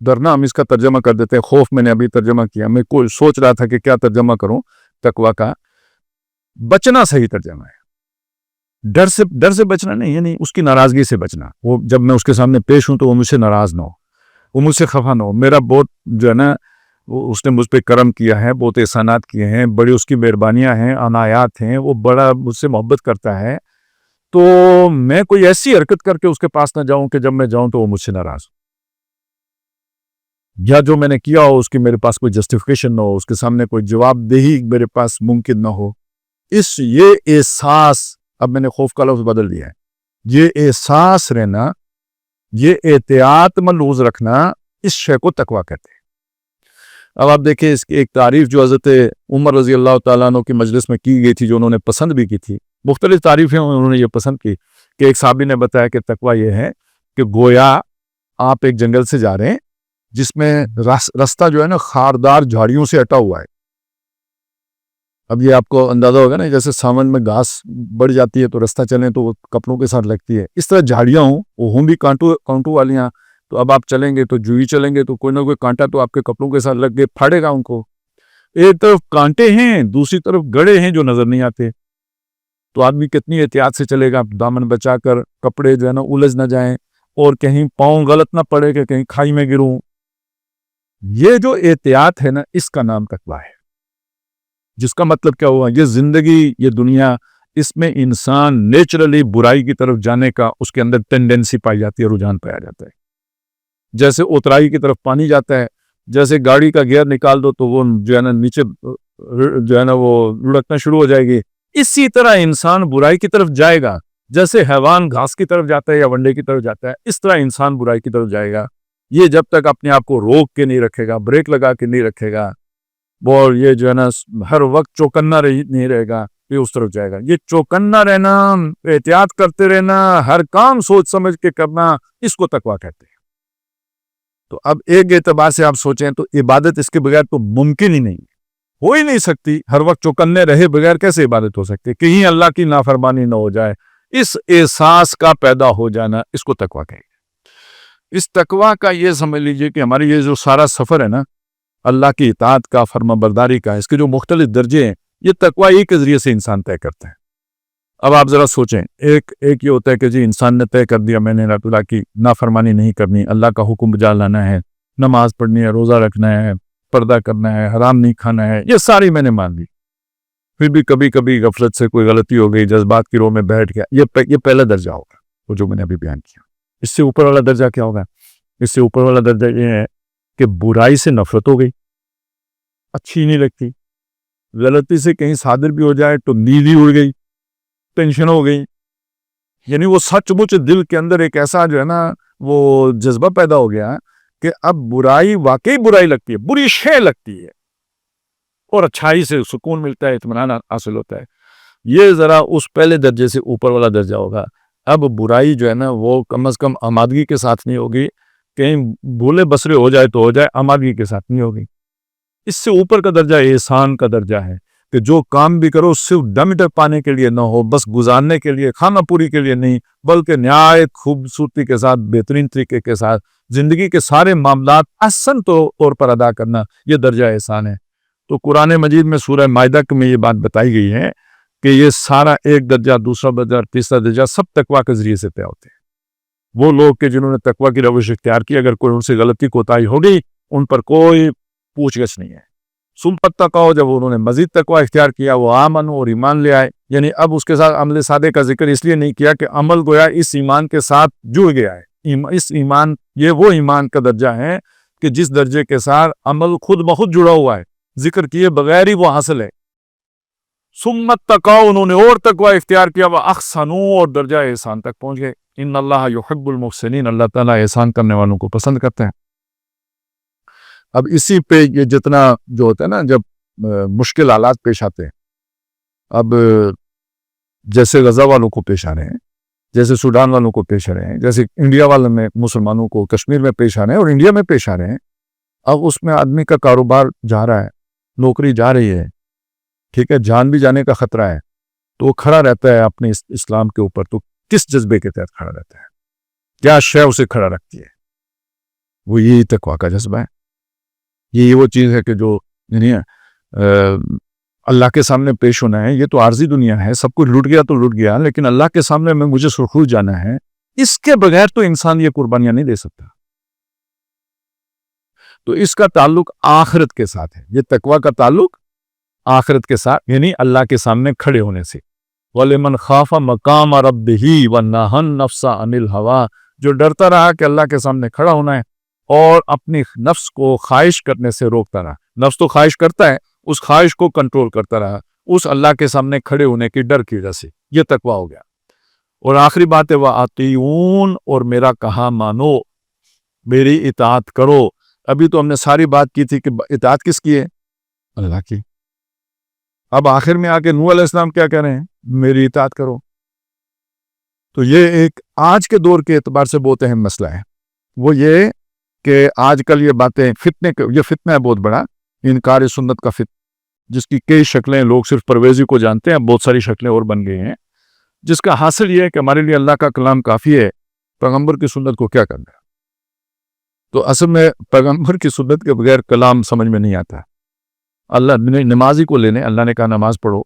ڈرنا ہم اس کا ترجمہ کر دیتے ہیں، خوف میں نے ابھی ترجمہ کیا، میں کوئی سوچ رہا تھا کہ کیا ترجمہ کروں تقوی کا۔ بچنا صحیح ترجمہ ہے، ڈر سے بچنا نہیں، یعنی اس کی ناراضگی سے بچنا، وہ جب میں اس کے سامنے پیش ہوں تو وہ مجھ سے ناراض نہ ہو، وہ مجھ سے خفا نہ ہو، میرا بہت جو ہے نا اس نے مجھ پہ کرم کیا ہے، بہت احسانات کیے ہیں، بڑی اس کی مہربانیاں ہیں، عنایات ہیں، وہ بڑا مجھ سے محبت کرتا ہے، تو میں کوئی ایسی حرکت کر کے اس کے پاس نہ جاؤں کہ جب میں جاؤں تو وہ مجھ سے ناراض ہو، یا جو میں نے کیا ہو اس کی میرے پاس کوئی جسٹیفیکیشن نہ ہو، اس کے سامنے کوئی جواب دہی میرے پاس ممکن نہ ہو۔ یہ احساس، اب میں نے خوف کا لفظ بدل دیا ہے، یہ احساس رہنا، یہ احتیاط ملحوظ رکھنا، اس شے کو تقویٰ کہتے ہیں۔ اب آپ دیکھیں اس کی ایک تعریف جو حضرت عمر رضی اللہ تعالیٰ عنہ کی مجلس میں کی گئی تھی، جو انہوں نے پسند بھی کی تھی، مختلف تعریفیں انہوں نے یہ پسند کی کہ ایک صحابی نے بتایا کہ تقویٰ یہ ہے کہ گویا آپ ایک جنگل سے جا رہے ہیں جس میں رستہ جو ہے نا خاردار جھاڑیوں سے اٹا ہوا ہے۔ اب یہ آپ کو اندازہ ہوگا نا، جیسے ساون میں گھاس بڑھ جاتی ہے تو رستہ چلیں تو وہ کپڑوں کے ساتھ لگتی ہے، اس طرح جھاڑیاں ہوں بھی کانٹوں والیاں، تو اب آپ چلیں گے تو جوئی چلیں گے تو کوئی نہ کوئی کانٹا تو آپ کے کپڑوں کے ساتھ لگ کے پھاڑے گا ان کو۔ ایک طرف کانٹے ہیں، دوسری طرف گڑے ہیں جو نظر نہیں آتے، تو آدمی کتنی احتیاط سے چلے گا، دامن بچا کر، کپڑے جو ہے نا الجھ نہ جائیں اور کہیں پاؤں غلط نہ پڑے کہ کہیں کھائی میں گروں۔ یہ جو احتیاط ہے نا، اس کا نام تقویٰ ہے، جس کا مطلب کیا ہوا، یہ زندگی، یہ دنیا، اس میں انسان نیچرلی برائی کی طرف جانے کا اس کے اندر ٹینڈنسی پائی جاتی ہے، رجحان پایا جاتا ہے۔ جیسے اترائی کی طرف پانی جاتا ہے، جیسے گاڑی کا گیئر نکال دو تو وہ جو ہے نا نیچے جو ہے نا وہ لڑکنا شروع ہو جائے گی، اسی طرح انسان برائی کی طرف جائے گا۔ جیسے حیوان گھاس کی طرف جاتا ہے یا ونڈے کی طرف جاتا ہے، اس طرح انسان برائی کی طرف جائے گا۔ یہ جب تک اپنے آپ کو روک کے نہیں رکھے گا، بریک لگا کے نہیں رکھے گا، اور یہ جو ہے نا ہر وقت چوکنا نہیں رہے گا، یہ اس طرف جائے گا۔ یہ چوکنا رہنا، احتیاط کرتے رہنا، ہر کام سوچ سمجھ کے کرنا، اس کو تقویٰ کہتے ہیں۔ تو اب ایک اعتبار سے آپ سوچیں تو عبادت اس کے بغیر تو ممکن ہی نہیں، ہو ہی نہیں سکتی۔ ہر وقت چوکنے رہے بغیر کیسے عبادت ہو سکتی؟ کہیں اللہ کی نافرمانی نہ ہو جائے، اس احساس کا پیدا ہو جانا، اس کو تقویٰ کہیں گے۔ اس تقویٰ کا یہ سمجھ لیجئے کہ ہماری یہ جو سارا سفر ہے نا، اللہ کی اطاعت کا، فرما برداری کا، اس کے جو مختلف درجے ہیں، یہ تقویٰ ہی کے ذریعے سے انسان طے کرتا ہے۔ اب آپ ذرا سوچیں، ایک یہ ہوتا ہے کہ جی انسان نے طے کر دیا میں نے اللہ کی نافرمانی نہیں کرنی، اللہ کا حکم بجا لانا ہے، نماز پڑھنی ہے، روزہ رکھنا ہے، پردہ کرنا ہے، حرام نہیں کھانا ہے، یہ ساری میں نے مان لی۔ پھر بھی کبھی کبھی غفلت سے کوئی غلطی ہو گئی، جذبات کی رو میں بیٹھ گیا، یہ پہلا درجہ ہوگا، وہ جو میں نے ابھی بیان کیا۔ اس سے اوپر والا درجہ کیا ہوگا؟ اس سے اوپر والا درجہ یہ ہے کہ برائی سے نفرت ہو گئی، اچھی نہیں لگتی، غلطی سے کہیں صادر بھی ہو جائے تو نیند ہی اڑ گئی، ٹینشن ہو گئی، یعنی وہ سچ مچ دل کے اندر ایک ایسا جو ہے نا وہ جذبہ پیدا ہو گیا کہ اب برائی واقعی برائی لگتی ہے، بری شے لگتی ہے، اور اچھائی سے سکون ملتا ہے، اطمینان حاصل ہوتا ہے۔ یہ ذرا اس پہلے درجے سے اوپر والا درجہ ہوگا۔ اب برائی جو ہے نا وہ کم از کم آمادگی کے ساتھ نہیں ہوگی، کہیں بھولے بسرے ہو جائے تو ہو جائے، آمادگی کے ساتھ نہیں ہوگی۔ اس سے اوپر کا درجہ احسان کا درجہ ہے کہ جو کام بھی کرو صرف ڈمیٹر پانے کے لیے نہ ہو، بس گزارنے کے لیے، کھانا پوری کے لیے نہیں، بلکہ نہایت خوبصورتی کے ساتھ، بہترین طریقے کے ساتھ زندگی کے سارے معاملات احسن طور پر ادا کرنا، یہ درجہ احسان ہے۔ تو قرآن مجید میں سورہ مائدہ میں یہ بات بتائی گئی ہے کہ یہ سارا ایک درجہ، دوسرا درجہ، تیسرا درجہ سب تقویٰ کے ذریعے سے طے ہوتے ہیں۔ وہ لوگ کہ جنہوں نے تقویٰ کی روش اختیار کی، اگر کوئی ان سے غلطی کوتاہی ہو گئی، ان پر کوئی پوچھ گچھ نہیں ہے۔ سمت تقویٰ، جب انہوں نے مزید تقویٰ اختیار کیا، وہ آمن اور ایمان لے آئے، یعنی اب اس کے ساتھ عمل صادق کا ذکر اس لیے نہیں کیا کہ عمل گویا اس ایمان کے ساتھ جڑ گیا ہے۔ اس ایمان، یہ وہ ایمان کا درجہ ہے کہ جس درجے کے ساتھ عمل خود بخود جڑا ہوا ہے، ذکر کیے بغیر ہی وہ حاصل ہے۔ سمت تقویٰ، انہوں نے اور تقویٰ اختیار کیا، وہ احسنوا، اور درجہ احسان تک پہنچ گئے۔ ان اللہ یحب المحسنین، اللہ تعالیٰ احسان کرنے والوں کو پسند کرتے ہیں۔ اب اسی پہ یہ جتنا جو ہوتا ہے نا، جب مشکل حالات پیش آتے ہیں، اب جیسے غزہ والوں کو پیش آ رہے ہیں، جیسے سوڈان والوں کو پیش آ رہے ہیں، جیسے انڈیا والوں میں مسلمانوں کو کشمیر میں پیش آ رہے ہیں اور انڈیا میں پیش آ رہے ہیں، اب اس میں آدمی کا کاروبار جا رہا ہے، نوکری جا رہی ہے، ٹھیک ہے، جان بھی جانے کا خطرہ ہے، تو وہ کھڑا رہتا ہے اپنے اسلام کے اوپر، تو کس جذبے کے تحت کھڑا رہتا ہے؟ کیا شے اسے کھڑا رکھتی ہے؟ وہ یہی تقویٰ کا جذبہ ہے۔ یہ وہ چیز ہے کہ جو یعنی اللہ کے سامنے پیش ہونا ہے۔ یہ تو عارضی دنیا ہے، سب کچھ لٹ گیا تو لٹ گیا، لیکن اللہ کے سامنے میں مجھے سرخرو جانا ہے، اس کے بغیر تو انسان یہ قربانیاں نہیں دے سکتا۔ تو اس کا تعلق آخرت کے ساتھ ہے، یہ تقویٰ کا تعلق آخرت کے ساتھ، یعنی اللہ کے سامنے کھڑے ہونے سے۔ وَلِمَنْ خَافَ مَقَامَ رَبِّهِ وَنَهَى النَّفْسَ عَنِ الْهَوَىٰ، جو ڈرتا رہا کہ اللہ کے سامنے کھڑا ہونا ہے اور اپنی نفس کو خواہش کرنے سے روکتا رہا. نفس تو خواہش کرتا ہے، اس خواہش کو کنٹرول کرتا رہا اس اللہ کے سامنے کھڑے ہونے کی ڈر کی وجہ سے. یہ تقویٰ ہو گیا. اور آخری بات ہے وَأَطِیعُونِ، اور میرا کہا مانو، میری اطاعت کرو. ابھی تو ہم نے ساری بات کی تھی کہ اطاعت کس کی ہے؟ اللہ کی. اب آخر میں آ کے نوح علیہ السلام کیا کہہ رہے ہیں؟ میری اطاعت کرو. تو یہ ایک آج کے دور کے اعتبار سے بہت اہم مسئلہ ہے. وہ یہ کہ آج کل یہ باتیں یہ فتنہ ہے بہت بڑا، انکار سنت کا فتنہ، جس کی کئی شکلیں لوگ صرف پرویزی کو جانتے ہیں، بہت ساری شکلیں اور بن گئی ہیں، جس کا حاصل یہ ہے کہ ہمارے لیے اللہ کا کلام کافی ہے، پیغمبر کی سنت کو کیا کرنا ہے. تو اصل میں پیغمبر کی سنت کے بغیر کلام سمجھ میں نہیں آتا. اللہ نمازی کو لینے، اللہ نے کہا نماز پڑھو،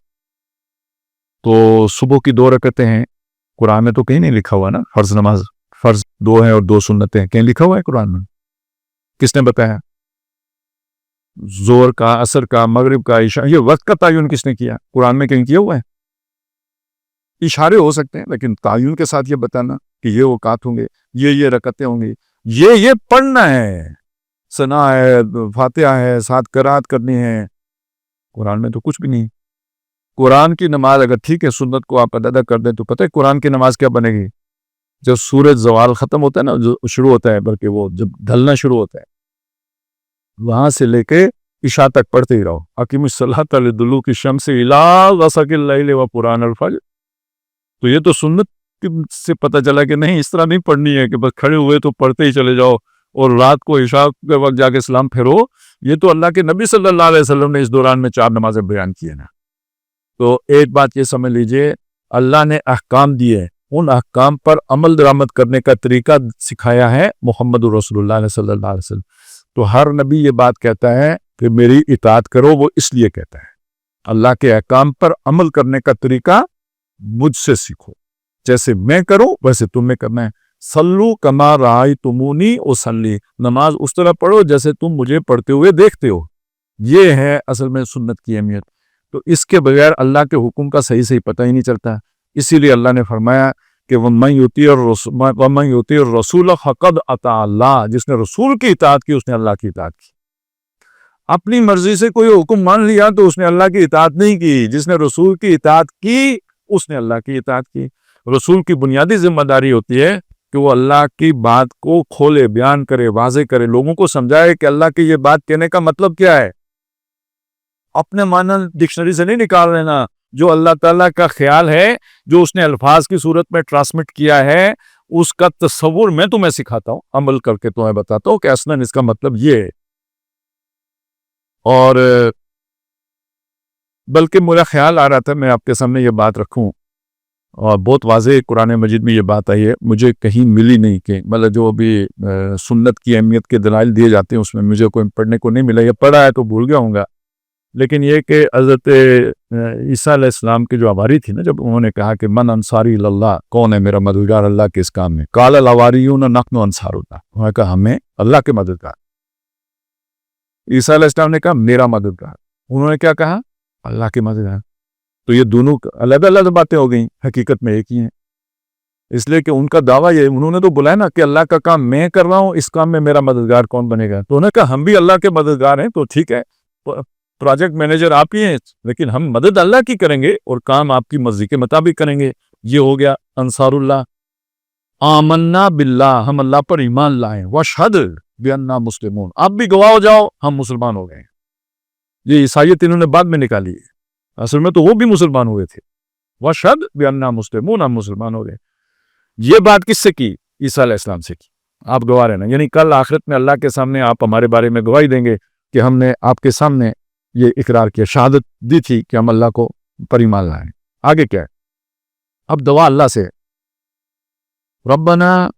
تو صبح کی 2 رکعتیں ہیں. قرآن میں تو کہیں نہیں لکھا ہوا نا فرض نماز، فرض 2 ہیں اور 2 سنتیں، کہیں لکھا ہوا ہے قرآن میں؟ کس نے بتایا؟ زور کا، عصر کا، مغرب کا، عشاء، یہ وقت کا تعین کس نے کیا؟ قرآن میں کہیں کیا ہوا ہے؟ اشارے ہو سکتے ہیں، لیکن تعین کے ساتھ یہ بتانا کہ یہ اوقات ہوں گے، یہ رکعتیں ہوں گی، یہ پڑھنا ہے، ثنا ہے، فاتحہ ہے، ساتھ قرات کرنی ہے، قرآن میں تو کچھ بھی نہیں. قرآن کی نماز اگر ٹھیک ہے سنت کو آپ ادا کر دیں تو پتہ ہے قرآن کی نماز کیا بنے گی؟ جب سورج زوال ختم ہوتا ہے نا، جو شروع ہوتا ہے، بلکہ وہ جب ڈھلنا شروع ہوتا ہے، وہاں سے لے کے عشاء تک پڑھتے ہی رہو. اقیم الصلاۃ لدلوک الشمس الی غسق اللیل وقرآن الفجر. تو یہ تو سنت سے پتہ چلا کہ نہیں، اس طرح نہیں پڑھنی ہے کہ بس کھڑے ہوئے تو پڑھتے ہی چلے جاؤ اور رات کو عشاء کے وقت جا کے سلام پھیرو. یہ تو اللہ کے نبی صلی اللہ علیہ وسلم نے اس دوران میں 4 نمازیں بیان کی ہیں نا. تو ایک بات یہ سمجھ لیجئے، اللہ نے احکام دیے، ان احکام پر عمل درآمد کرنے کا طریقہ سکھایا ہے محمد رسول اللہ صلی اللہ علیہ وسلم. تو ہر نبی یہ بات کہتا ہے کہ میری اطاعت کرو، وہ اس لیے کہتا ہے اللہ کے احکام پر عمل کرنے کا طریقہ مجھ سے سیکھو، جیسے میں کروں ویسے تم نے کرنا ہے. صلو کما رأیتمونی اصلی، نماز اس طرح پڑھو جیسے تم مجھے پڑھتے ہوئے دیکھتے ہو. یہ ہے اصل میں سنت کی اہمیت. تو اس کے بغیر اللہ کے حکم کا صحیح پتہ ہی نہیں چلتا. اسی لیے اللہ نے فرمایا کہ وَمَن يُطِعِ الرَّسُولَ فَقَدْ أَطَاعَ اللَّهَ، جس نے رسول کی اطاعت کی اس نے اللہ کی اطاعت کی. اپنی مرضی سے کوئی حکم مان لیا تو اس نے اللہ کی اطاعت نہیں کی. جس نے رسول کی اطاعت کی اس نے اللہ کی اطاعت کی. رسول کی بنیادی ذمہ داری ہوتی ہے کہ وہ اللہ کی بات کو کھولے، بیان کرے، واضح کرے، لوگوں کو سمجھائے کہ اللہ کی یہ بات کہنے کا مطلب کیا ہے. اپنے معنی ڈکشنری سے نہیں نکال لینا. جو اللہ تعالیٰ کا خیال ہے، جو اس نے الفاظ کی صورت میں ٹرانسمٹ کیا ہے، اس کا تصور میں تمہیں سکھاتا ہوں، عمل کر کے تمہیں بتاتا ہوں کہ اصلاً اس کا مطلب یہ ہے. اور بلکہ میرا خیال آ رہا تھا میں آپ کے سامنے یہ بات رکھوں، اور بہت واضح قرآن مجید میں یہ بات آئی ہے، مجھے کہیں ملی نہیں کہ مطلب جو بھی سنت کی اہمیت کے دلائل دیے جاتے ہیں اس میں مجھے کوئی پڑھنے کو نہیں ملا. یہ پڑھا ہے تو بھول گیا ہوں گا. لیکن یہ کہ حضرت عیسیٰ علیہ السلام کی جو حواری تھی نا، جب انہوں نے کہا کہ من انصاری اللہ، کون ہے میرا مددگار اللہ کے اس کام میں؟ قال الحواریون نحن انصار اللہ، انہوں نے کہا ہمیں اللہ کے مددگار. عیسیٰ علیہ السلام نے کہا میرا مددگار، انہوں نے کیا کہا؟ اللہ کے مددگار. تو یہ دونوں علیحدہ علیحدہ باتیں ہو گئیں، حقیقت میں ایک ہی ہیں. اس لیے کہ ان کا دعویٰ یہ، انہوں نے تو بولا نا کہ اللہ کا کام میں کر رہا ہوں، اس کام میں میرا مددگار کون بنے گا؟ تو انہوں نے کہا ہم بھی اللہ کے مددگار ہیں. تو ٹھیک ہے، پروجیکٹ مینیجر آپ ہی ہیں، لیکن ہم مدد اللہ کی کریں گے اور کام آپ کی مرضی کے مطابق کریں گے. یہ ہو گیا انصار اللہ. آمنا باللہ، ہم اللہ پر ایمان لائیں. واشہد بأننا مسلمون، آپ بھی گواہ ہو جاؤ ہم مسلمان ہو گئے. یہ عیسائیت انہوں نے بعد میں نکالی ہے، اصل میں تو وہ بھی مسلمان ہوئے تھے. واشہد بأننا مسلمون، ہم مسلمان ہو گئے. یہ بات کس سے کی؟ عیسیٰ علیہ السلام سے کی. آپ گواہ رہنا، یعنی کل آخرت میں اللہ کے سامنے آپ ہمارے بارے میں گواہی دیں گے کہ ہم نے آپ کے سامنے یہ اقرار کیا، شہادت دی تھی کہ ہم اللہ کو پر ایمان لائیں. آگے کیا ہے؟ اب دعا اللہ سے، ربنا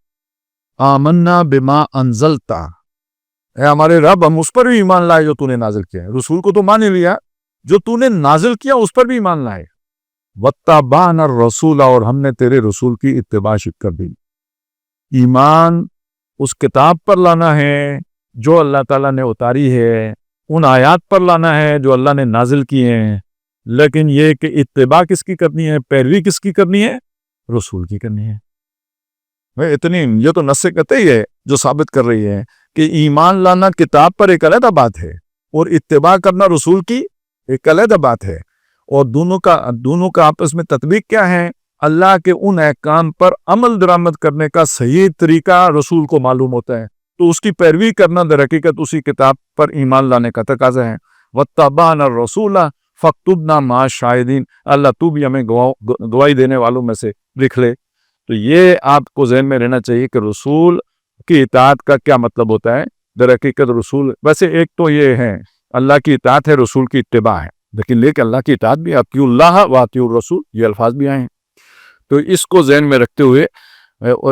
آمنا بما انزلت، اے ہمارے رب ہم اس پر بھی ایمان لائے جو تو نے نازل کیا ہے. رسول کو تو مان ہی لیا، جو تو نے نازل کیا اس پر بھی ایمان لائے. واتبعنا الرسول، اور ہم نے تیرے رسول کی اتباع کر دی. ایمان اس کتاب پر لانا ہے جو اللہ تعالیٰ نے اتاری ہے، ان آیات پر لانا ہے جو اللہ نے نازل کیے ہیں، لیکن یہ کہ اتباع کس کی کرنی ہے، پیروی کس کی کرنی ہے؟ رسول کی کرنی ہے۔ اتنی یہ تو نص قطعی ہے جو ثابت کر رہی ہے کہ ایمان لانا کتاب پر ایک علیحدہ بات ہے اور اتباع کرنا رسول کی ایک علیحدہ بات ہے، اور دونوں کا آپس میں تطبیق کیا ہے؟ اللہ کے ان احکام پر عمل درآمد کرنے کا صحیح طریقہ رسول کو معلوم ہوتا ہے، تو اس کی پیروی کرنا در حقیقت اسی کتاب پر ایمان لانے کا تقاضا ہے۔ وَاتَّبَعْنَا الرَّسُولَ فَاكْتُبْنَا مَعَ الشَّاهِدِينَ، اللہ تو بھی ہمیں گواہی دینے والوں میں سے لکھ لے۔ تو یہ آپ کو ذہن میں رہنا چاہیے کہ رسول کی اطاعت کا کیا مطلب ہوتا ہے۔ در حقیقت رسول ویسے ایک تو یہ ہے اللہ کی اطاعت ہے، رسول کی اتباع ہے، لیکن اللہ کی اطاعت بھی اطیعوا اللہ واطیعوا الرسول، یہ الفاظ بھی آئے ہیں۔ تو اس کو ذہن میں رکھتے ہوئے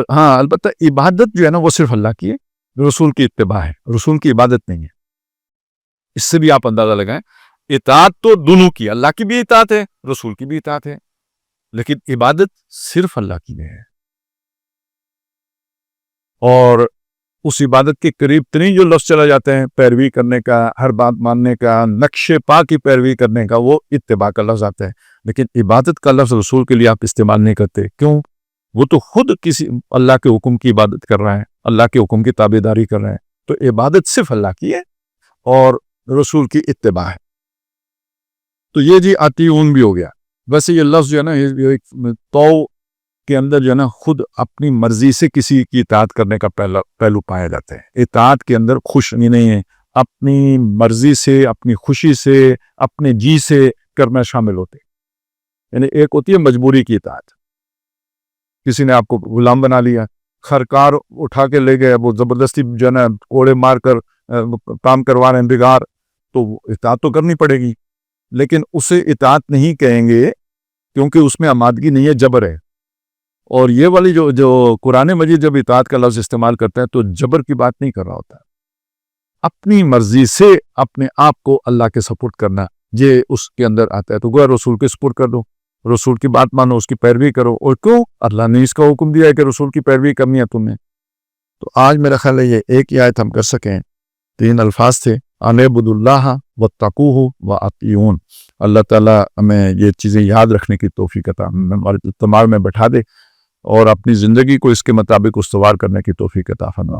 ہاں البتہ عبادت جو ہے نا وہ صرف اللہ کی ہے، رسول کی اتباع ہے، رسول کی عبادت نہیں ہے۔ اس سے بھی آپ اندازہ لگائیں، اطاعت تو دونوں کی، اللہ کی بھی اطاعت ہے، رسول کی بھی اطاعت ہے، لیکن عبادت صرف اللہ کی ہے۔ اور اس عبادت کے قریب ترین جو لفظ چلا جاتے ہیں پیروی کرنے کا، ہر بات ماننے کا، نقش پا کی پیروی کرنے کا، وہ اتباع کا لفظ آتا ہے، لیکن عبادت کا لفظ رسول کے لیے آپ استعمال نہیں کرتے۔ کیوں؟ وہ تو خود کسی اللہ کے حکم کی عبادت کر رہا ہے، اللہ کے حکم کی تابعداری کر رہا ہے، تو عبادت صرف اللہ کی ہے اور رسول کی اتباع ہے۔ تو یہ جی اطیعون بھی ہو گیا۔ ویسے یہ لفظ جو ہے نا تو کے اندر جو ہے نا خود اپنی مرضی سے کسی کی اطاعت کرنے کا پہلو پایا جاتا ہے۔ اطاعت کے اندر خوش نہیں ہے، اپنی مرضی سے، اپنی خوشی سے، اپنے جی سے کرنا شامل ہوتے ہیں۔ یعنی ایک ہوتی ہے مجبوری کی اطاعت، کسی نے آپ کو غلام بنا لیا، خرکار اٹھا کے لے گئے، وہ زبردستی جو ہے نا کوڑے مار کر کام کروا رہے ہیں بگار، تو اطاعت تو کرنی پڑے گی، لیکن اسے اطاعت نہیں کہیں گے کیونکہ اس میں آمادگی نہیں ہے، جبر ہے۔ اور یہ والی جو قرآن مجید جب اطاعت کا لفظ استعمال کرتا ہے تو جبر کی بات نہیں کر رہا ہوتا، اپنی مرضی سے اپنے آپ کو اللہ کے سپرد کرنا، یہ اس کے اندر آتا ہے۔ تو گویا رسول کے سپرد کر دو، رسول کی بات مانو، اس کی پیروی کرو۔ اور کیوں؟ اللہ نے اس کا حکم دیا ہے کہ رسول کی پیروی کرنی ہے تمہیں۔ تو آج میرا خیال ہے یہ ایک ہی آیت ہم کر سکیں، 3 الفاظ تھے، ان اعبدوا اللہ واتقوہ واطیعون۔ اللہ تعالیٰ ہمیں یہ چیزیں یاد رکھنے کی توفیق عطا، ہمارے دماغ میں بٹھا دے اور اپنی زندگی کو اس کے مطابق استوار کرنے کی توفیق عطا فرما۔